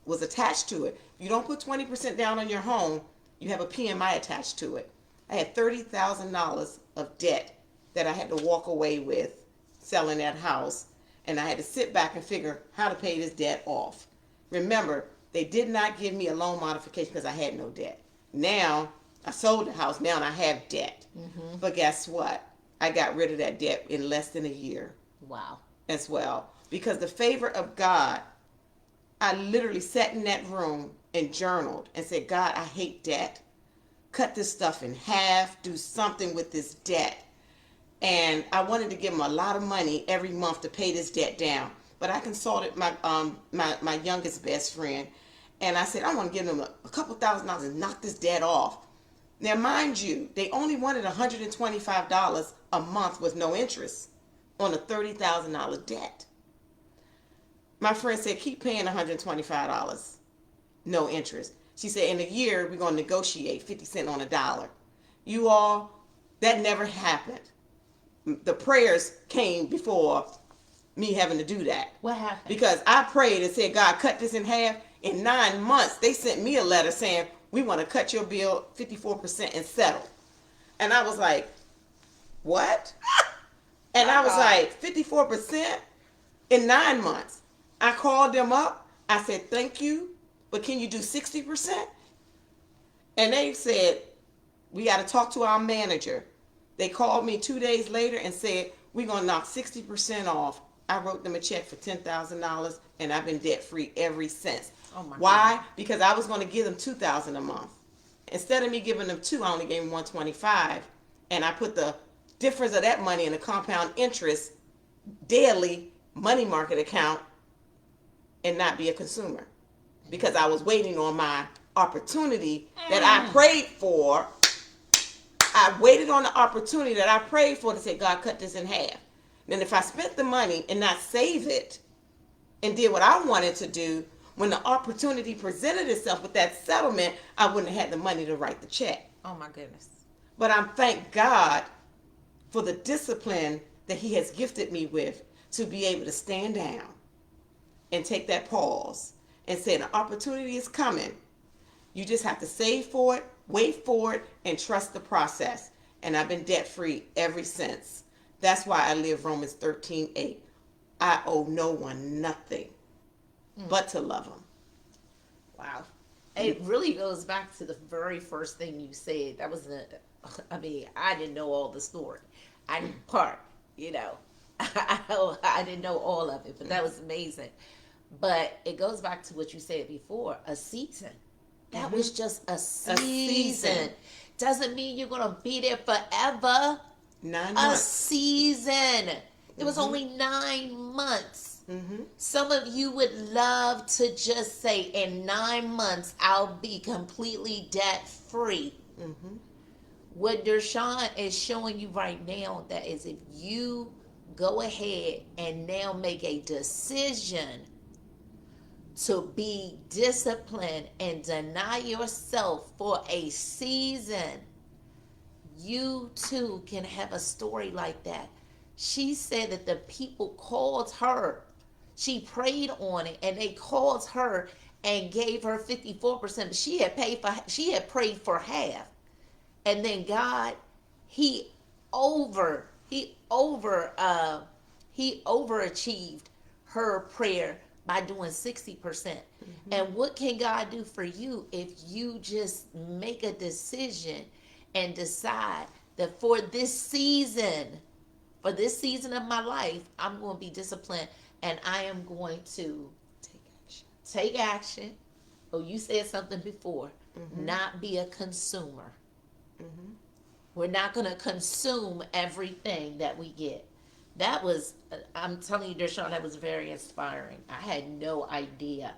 was attached to it. If you don't put 20% down on your home, you have a PMI attached to it. I had $30,000 of debt that I had to walk away with selling that house, and I had to sit back and figure how to pay this debt off. Remember, they did not give me a loan modification because I had no debt. Now I sold the house now and I have debt.
Mm-hmm.
But guess what? I got rid of that debt in less than a year
Wow.
as well. Because the favor of God, I literally sat in that room and journaled and said, God, I hate debt. Cut this stuff in half. Do something with this debt. And I wanted to give him a lot of money every month to pay this debt down. But I consulted my youngest best friend, and I said I want to give him a couple $1,000s and knock this debt off. Now, mind you, they only wanted $125 a month with no interest on a $30,000 debt. My friend said, keep paying $125, no interest. She said, in a year, we're going to negotiate 50 cents on a dollar. You all, that never happened. The prayers came before me having to do that.
What happened?
Because I prayed and said, God, cut this in half. In 9 months, they sent me a letter saying, we want to cut your bill 54% and settle. And I was like, what? And I was like, 54% in 9 months. I called them up. I said, thank you, but can you do 60%? And they said, we got to talk to our manager. They called me 2 days later and said, we're going to knock 60% off. I wrote them a check for $10,000 and I've been debt free ever since.
Oh my
Why?
goodness.
Because I was going to give them $2,000 a month. Instead of me giving them $2,000, I only gave them $125, and I put the difference of that money in a compound interest daily money market account and not be a consumer, because I was waiting on my opportunity that I prayed for. I waited on the opportunity that I prayed for to say, God, cut this in half. Then if I spent the money and not save it and did what I wanted to do, when the opportunity presented itself with that settlement, I wouldn't have had the money to write the check.
Oh my goodness.
But I'm thank God for the discipline that he has gifted me with to be able to stand down and take that pause and say the opportunity is coming. You just have to save for it, wait for it, and trust the process. And I've been debt free ever since. That's why I live Romans 13:8. I owe no one nothing but to love him.
Wow. It really goes back to the very first thing you said. That was I didn't know all the story. I didn't part, I didn't know all of it, but that was amazing. But it goes back to what you said before, a season. That was just a season. Doesn't mean you're going to be there forever.
9 months.
A season. It was only 9 months. Some of you would love to just say, in 9 months, I'll be completely debt free. What DurShawn is showing you right now, that is, if you go ahead and now make a decision to be disciplined and deny yourself for a season, you too can have a story like that. She said that the people called her. She prayed on it, and they called her and gave her 54%. But she had prayed for half, and then God, he overachieved her prayer by doing 60%. And what can God do for you if you just make a decision and decide that for this season of my life, I'm going to be disciplined and I am going to take action. Oh, you said something before. Not be a consumer. We're not going to consume everything that we get. That was, I'm telling you, DurShawn, that was very inspiring. I had no idea.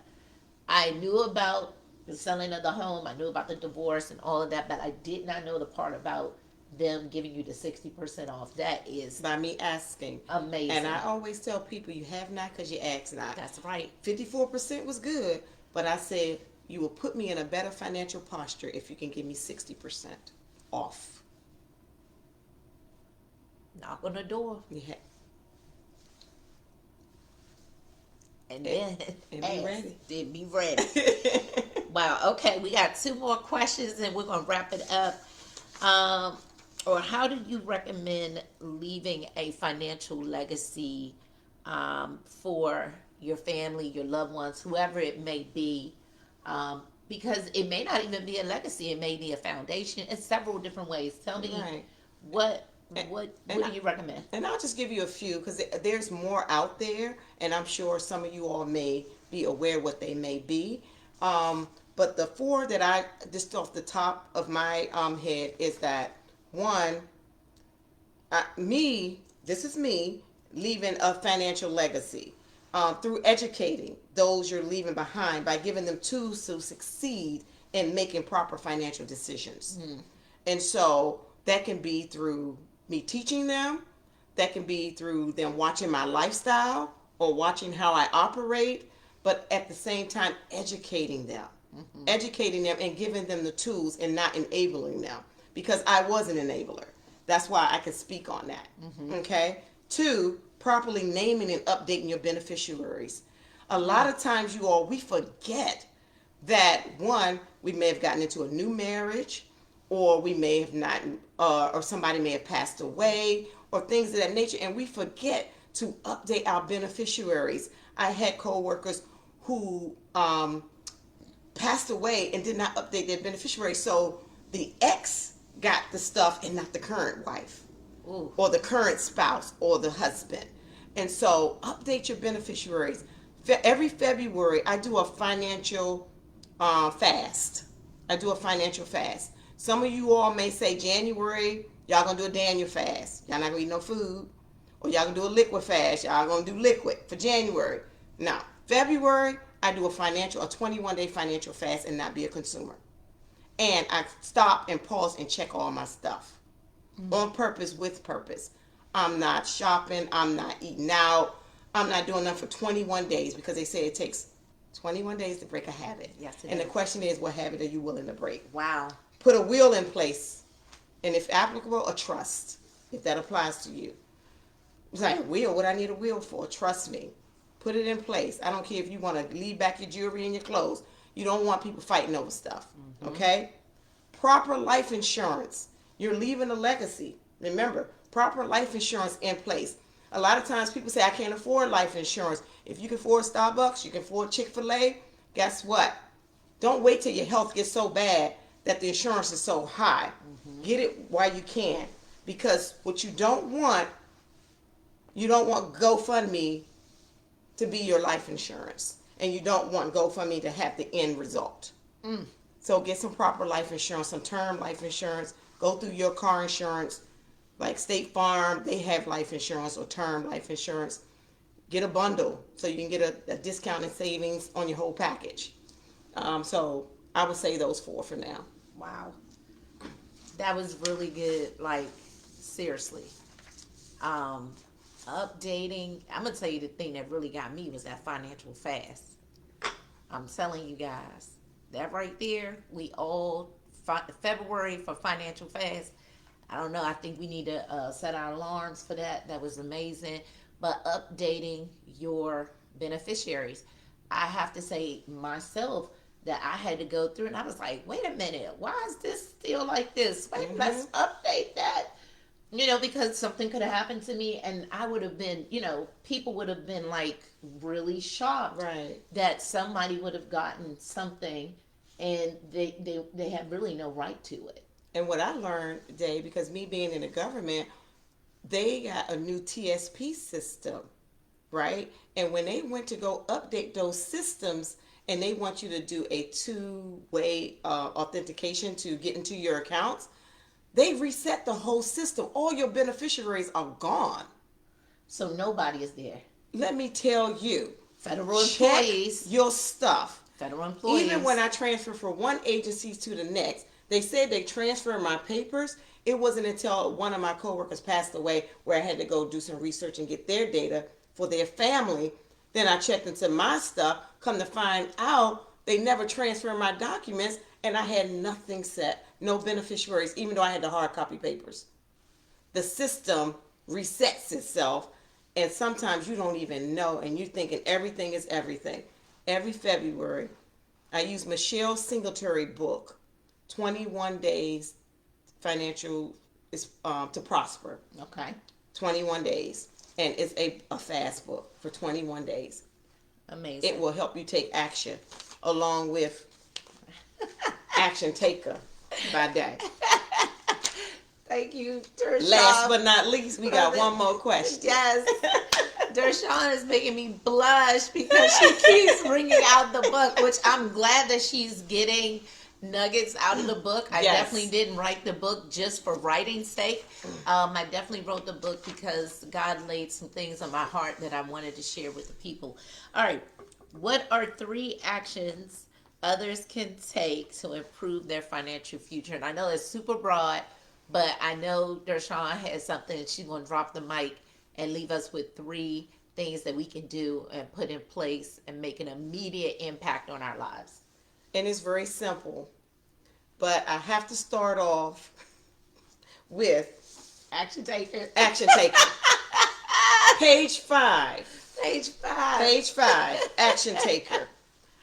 I knew about the selling of the home. I knew about the divorce and all of that, but I did not know the part about them giving you the 60% off. That is
by me asking.
Amazing.
And I always tell people, you have not because you ask not.
That's right.
54% was good, but I said, you will put me in a better financial posture if you can give me 60% off.
Knock on the door.
Yeah.
And then
And be ready.
Then be ready. Wow. Okay, we got 2 more questions and we're going to wrap it up. Or how do you recommend leaving a financial legacy for your family, your loved ones, whoever it may be? because it may not even be a legacy. It may be a foundation. It's several different ways. Tell me
Right.
what
And,
what do you recommend?
and I'll just give you a few because there's more out there, and I'm sure some of you all may be aware what they may be. But the four that I just off the top of my head is that one, this is me leaving a financial legacy through educating those you're leaving behind by giving them tools to succeed in making proper financial decisions. And so that can be through me teaching them, that can be through them watching my lifestyle or watching how I operate, but at the same time, educating them and giving them the tools and not enabling them because I was an enabler. That's why I can speak on that. Okay. Two, properly naming and updating your beneficiaries. A lot of times, we forget that one, we may have gotten into a new marriage, or we may have not, or somebody may have passed away, or things of that nature, and we forget to update our beneficiaries. I had coworkers who passed away and did not update their beneficiaries, so the ex got the stuff and not the current wife. Ooh. Or the current spouse or the husband. And so update your beneficiaries. Every February, I do a financial fast. I do a financial fast. Some of you all may say January, y'all gonna do a Daniel fast. Y'all not gonna eat no food. Or y'all gonna do a liquid fast. Y'all gonna do liquid for January. Now, February, I do a 21-day financial fast and not be a consumer. And I stop and pause and check all my stuff. On purpose, with purpose. I'm not shopping. I'm not eating out. I'm not doing nothing for 21 days because they say it takes 21 days to break a habit.
Yes,
and the question is, what habit are you willing to break?
Wow.
Put a will in place. And if applicable, a trust, if that applies to you. It's like, will, what I need a will for? Trust me. Put it in place. I don't care if you want to leave back your jewelry and your clothes. You don't want people fighting over stuff. Okay? Proper life insurance. You're leaving a legacy. Remember, proper life insurance in place. A lot of times people say, I can't afford life insurance. If you can afford Starbucks, you can afford Chick-fil-A, guess what? Don't wait till your health gets so bad that the insurance is so high. Get it while you can. Because what you don't want GoFundMe to be your life insurance. And you don't want GoFundMe to have the end result. So get some proper life insurance, some term life insurance. Go through your car insurance. Like State Farm, they have life insurance or term life insurance. Get a bundle so you can get a discount and savings on your whole package. So I would say those four for now.
Wow. That was really good. Like, seriously. Updating. I'm going to tell you the thing that really got me was that financial fast. I'm telling you guys, that right there, we all, February for financial fast. I don't know. I think we need to set our alarms for that. That was amazing. But updating your beneficiaries. I have to say myself that I had to go through and I was like, wait a minute. Why is this still like this? Wait, let's update that. Because something could have happened to me and I would have been, people would have been like really shocked.
Right.
That somebody would have gotten something and they had really no right to it.
And what I learned, Daye, because me being in the government, they got a new TSP system, right? And when they went to go update those systems and they want you to do a two-way authentication to get into your accounts, they reset the whole system. All your beneficiaries are gone.
So nobody is there.
Let me tell you.
Federal employees.
Your stuff.
Federal employees.
Even when I transfer from one agency to the next, they said they transferred my papers. It wasn't until one of my coworkers passed away where I had to go do some research and get their data for their family. Then I checked into my stuff. Come to find out, they never transferred my documents, and I had nothing set, no beneficiaries, even though I had the hard copy papers. The system resets itself, and sometimes you don't even know, and you're thinking everything is everything. Every February, I use Michelle Singletary book, 21 Days Financial to Prosper.
Okay.
21 days. And it's a fast book for 21 days.
Amazing.
It will help you take action along with Action taker by Daye.
Thank you, DurShawn.
Last but not least, we got one more question.
Yes. DurShawn is making me blush because she keeps bringing out the book, which I'm glad that she's getting nuggets out of the book. I
Yes.
definitely didn't write the book just for writing's sake. I definitely wrote the book because God laid some things on my heart that I wanted to share with the people. All right. What are 3 actions others can take to improve their financial future? And I know it's super broad, but I know DurShawn has something that she's going to drop the mic and leave us with 3 things that we can do and put in place and make an immediate impact on our lives.
And it's very simple. But I have to start off with
Action taker.
action taker. Page 5.
Page 5.
Page 5. Action taker.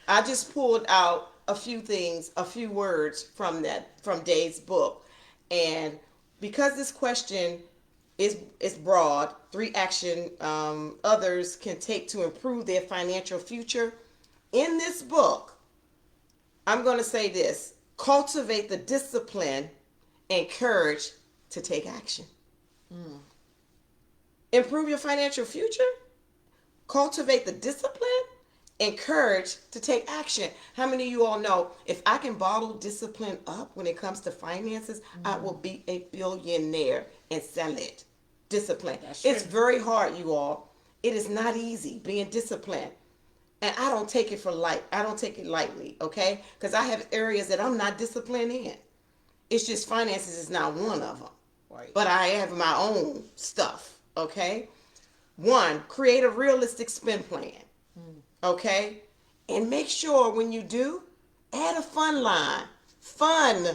I just pulled out a few things, a few words from Daye's book. And because this question is broad, 3 action others can take to improve their financial future. In this book, I'm going to say this: cultivate the discipline and courage to take action. Improve your financial future. Cultivate the discipline and courage to take action. How many of you all know if I can bottle discipline up when it comes to finances, I will be a billionaire and sell it. Discipline. It's very hard, you all. It is not easy being disciplined. And I don't take it for light. I don't take it lightly, okay? Because I have areas that I'm not disciplined in. It's just finances is not one of them.
Right.
But I have my own stuff, okay? 1, create a realistic spend plan, okay? And make sure when you do, add a fun line. Fun.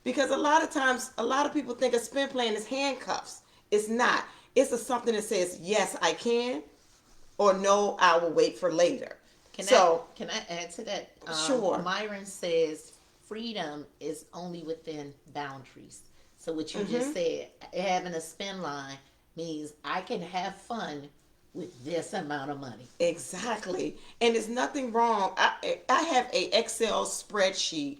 Because a lot of times, a lot of people think a spend plan is handcuffs. It's not. It's something that says, yes, I can, or no, I will wait for later.
Can I add to that?
Sure.
Myron says freedom is only within boundaries. So what you just said, having a spend line means I can have fun with this amount of money.
Exactly. And there's nothing wrong. I have a Excel spreadsheet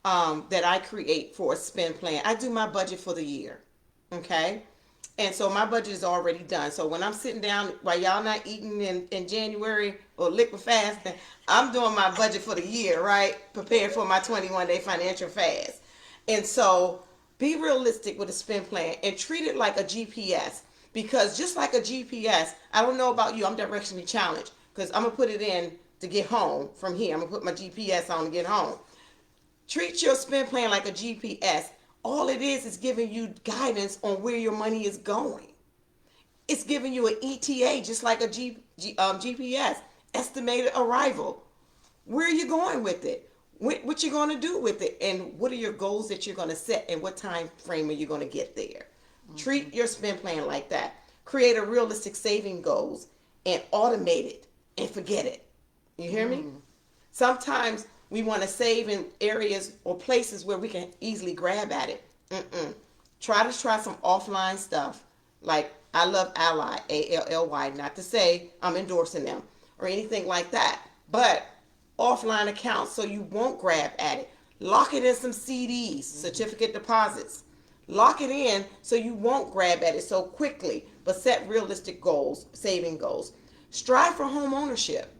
that I create for a spend plan. I do my budget for the year. Okay? And so my budget is already done. So when I'm sitting down, while y'all not eating in January or liquid fasting, I'm doing my budget for the year, right? Preparing for my 21-day financial fast. And so be realistic with a spend plan and treat it like a GPS. Because just like a GPS, I don't know about you, I'm directionally challenged. Because I'm going to put it in to get home from here. I'm going to put my GPS on to get home. Treat your spend plan like a GPS. All it is giving you guidance on where your money is going. It's giving you an ETA, just like a GPS, estimated arrival. Where are you going with it? What you going to do with it? And what are your goals that you're going to set? And what time frame are you going to get there? Treat your spend plan like that. Create a realistic saving goals and automate it and forget it. You hear me? Sometimes we want to save in areas or places where we can easily grab at it. Try some offline stuff. Like I love Ally, ALLY, not to say I'm endorsing them or anything like that. But offline accounts so you won't grab at it. Lock it in some CDs, certificate deposits. Lock it in so you won't grab at it so quickly, but set realistic goals, saving goals. Strive for home ownership.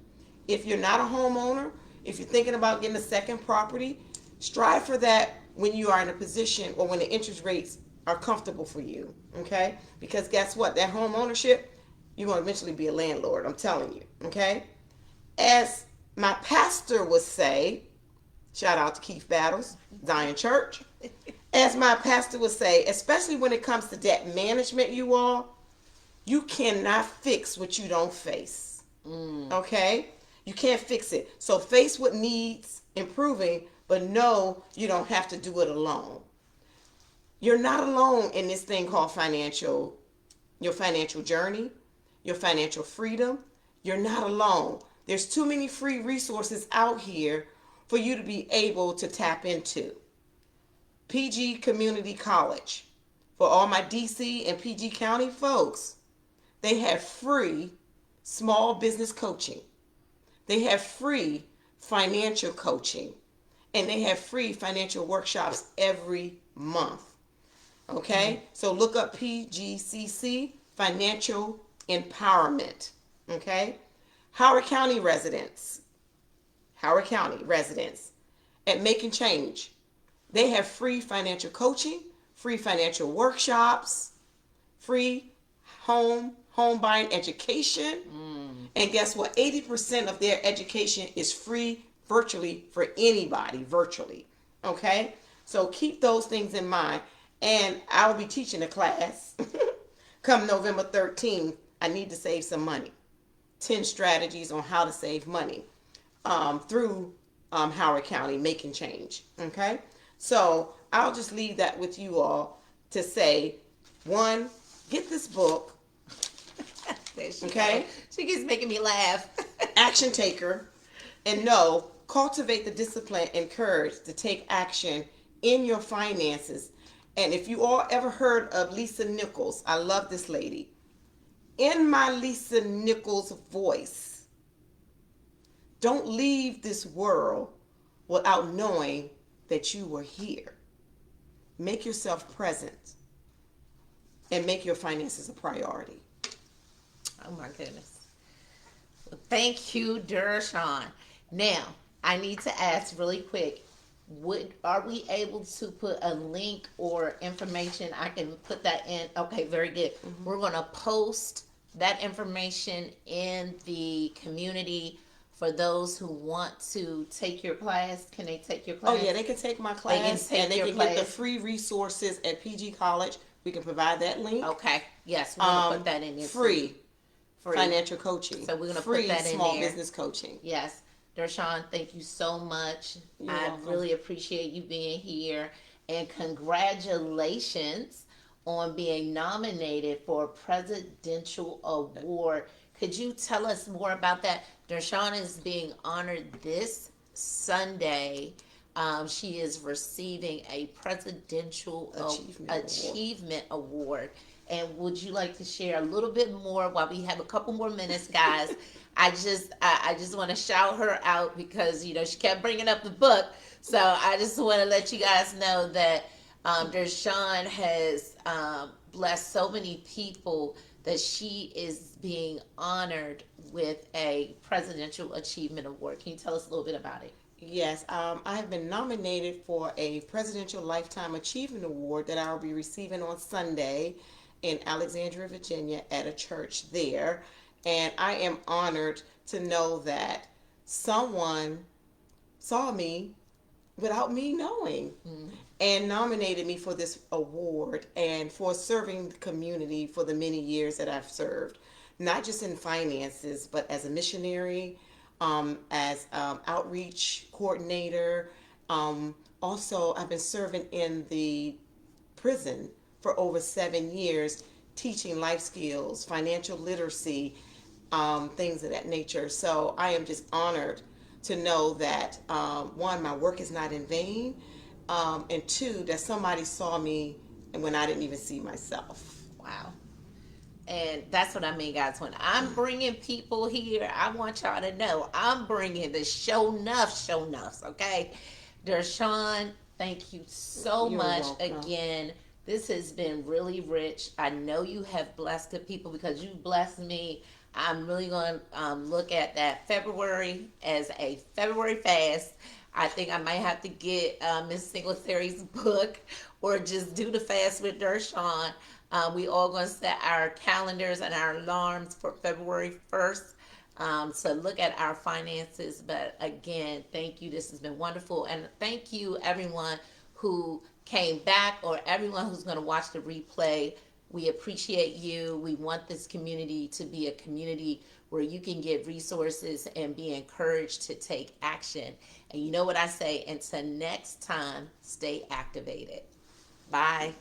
If you're not a homeowner, if you're thinking about getting a second property, strive for that when you are in a position or when the interest rates are comfortable for you, okay? Because guess what? That home ownership, you're going to eventually be a landlord, I'm telling you, okay? As my pastor would say, shout out to Keith Battles, Zion Church. As my pastor would say, especially when it comes to debt management, you all, you cannot fix what you don't face, okay? You can't fix it. So face what needs improving, but no, you don't have to do it alone. You're not alone in this thing called your financial journey, your financial freedom. You're not alone. There's too many free resources out here for you to be able to tap into. PG Community College. For all my DC and PG County folks, they have free small business coaching. They have free financial coaching. and they have free financial workshops every month. Okay, so look up PGCC Financial Empowerment. Okay, Howard County residents, Howard County residents at Making Change. They have free financial coaching, free financial workshops, free home buying education. And guess what? 80% of their education is free virtually for anybody, virtually. Okay? So keep those things in mind. And I will be teaching a class come November 13th. I need to save some money. 10 strategies on how to save money through Howard County Making Change. Okay? So I'll just leave that with you all to say, one, get this book. Okay?
She keeps making me laugh.
Action taker. And no, cultivate the discipline and courage to take action in your finances. And if you all ever heard of Lisa Nichols, I love this lady. In my Lisa Nichols voice, don't leave this world without knowing that you were here. Make yourself present and make your finances a priority.
Oh my goodness. Well, thank you, DurShawn. Now, I need to ask really quick. Are we able to put a link or information? I can put that in. Okay, very good. We're going to post that information in the community for those who want to take your class. Can they take your class?
Oh yeah, they can take my class and they can get the free resources at PG College. We can provide that link.
Okay. Yes, we're going to put that in there.
Free financial coaching.
So we're going to
free
put that in
small
there.
Business coaching.
Yes. DurShawn, thank you so much. I really appreciate you being here. And congratulations on being nominated for a presidential award. Could you tell us more about that? DurShawn is being honored this Sunday. She is receiving a presidential achievement award. And would you like to share a little bit more while we have a couple more minutes, guys? I just want to shout her out because she kept bringing up the book. So I just want to let you guys know that DurShawn has blessed so many people that she is being honored with a Presidential Achievement Award. Can you tell us a little bit about it?
Yes, I have been nominated for a Presidential Lifetime Achievement Award that I will be receiving on Sunday in Alexandria, Virginia at a church there. And I am honored to know that someone saw me without me knowing and nominated me for this award and for serving the community for the many years that I've served, not just in finances, but as a missionary, as outreach coordinator. Also, I've been serving in the prison for over 7 years, teaching life skills, financial literacy, things of that nature. So I am just honored to know that, one, my work is not in vain, and two, that somebody saw me and when I didn't even see myself.
Wow. And that's what I mean, guys. When I'm bringing people here, I want y'all to know I'm bringing the show nuffs, okay? DurShawn, thank you so much again. This has been really rich. I know you have blessed the people because you blessed me. I'm really going to look at that February as a February fast. I think I might have to get Miss Singletary's book or just do the fast with DurShawn. We all going to set our calendars and our alarms for February 1st to look at our finances. But again, thank you. This has been wonderful. And thank you, everyone who came back or everyone who's going to watch the replay. We appreciate you. We want this community to be a community where you can get resources and be encouraged to take action. And you know what I say, until next time, stay activated. Bye.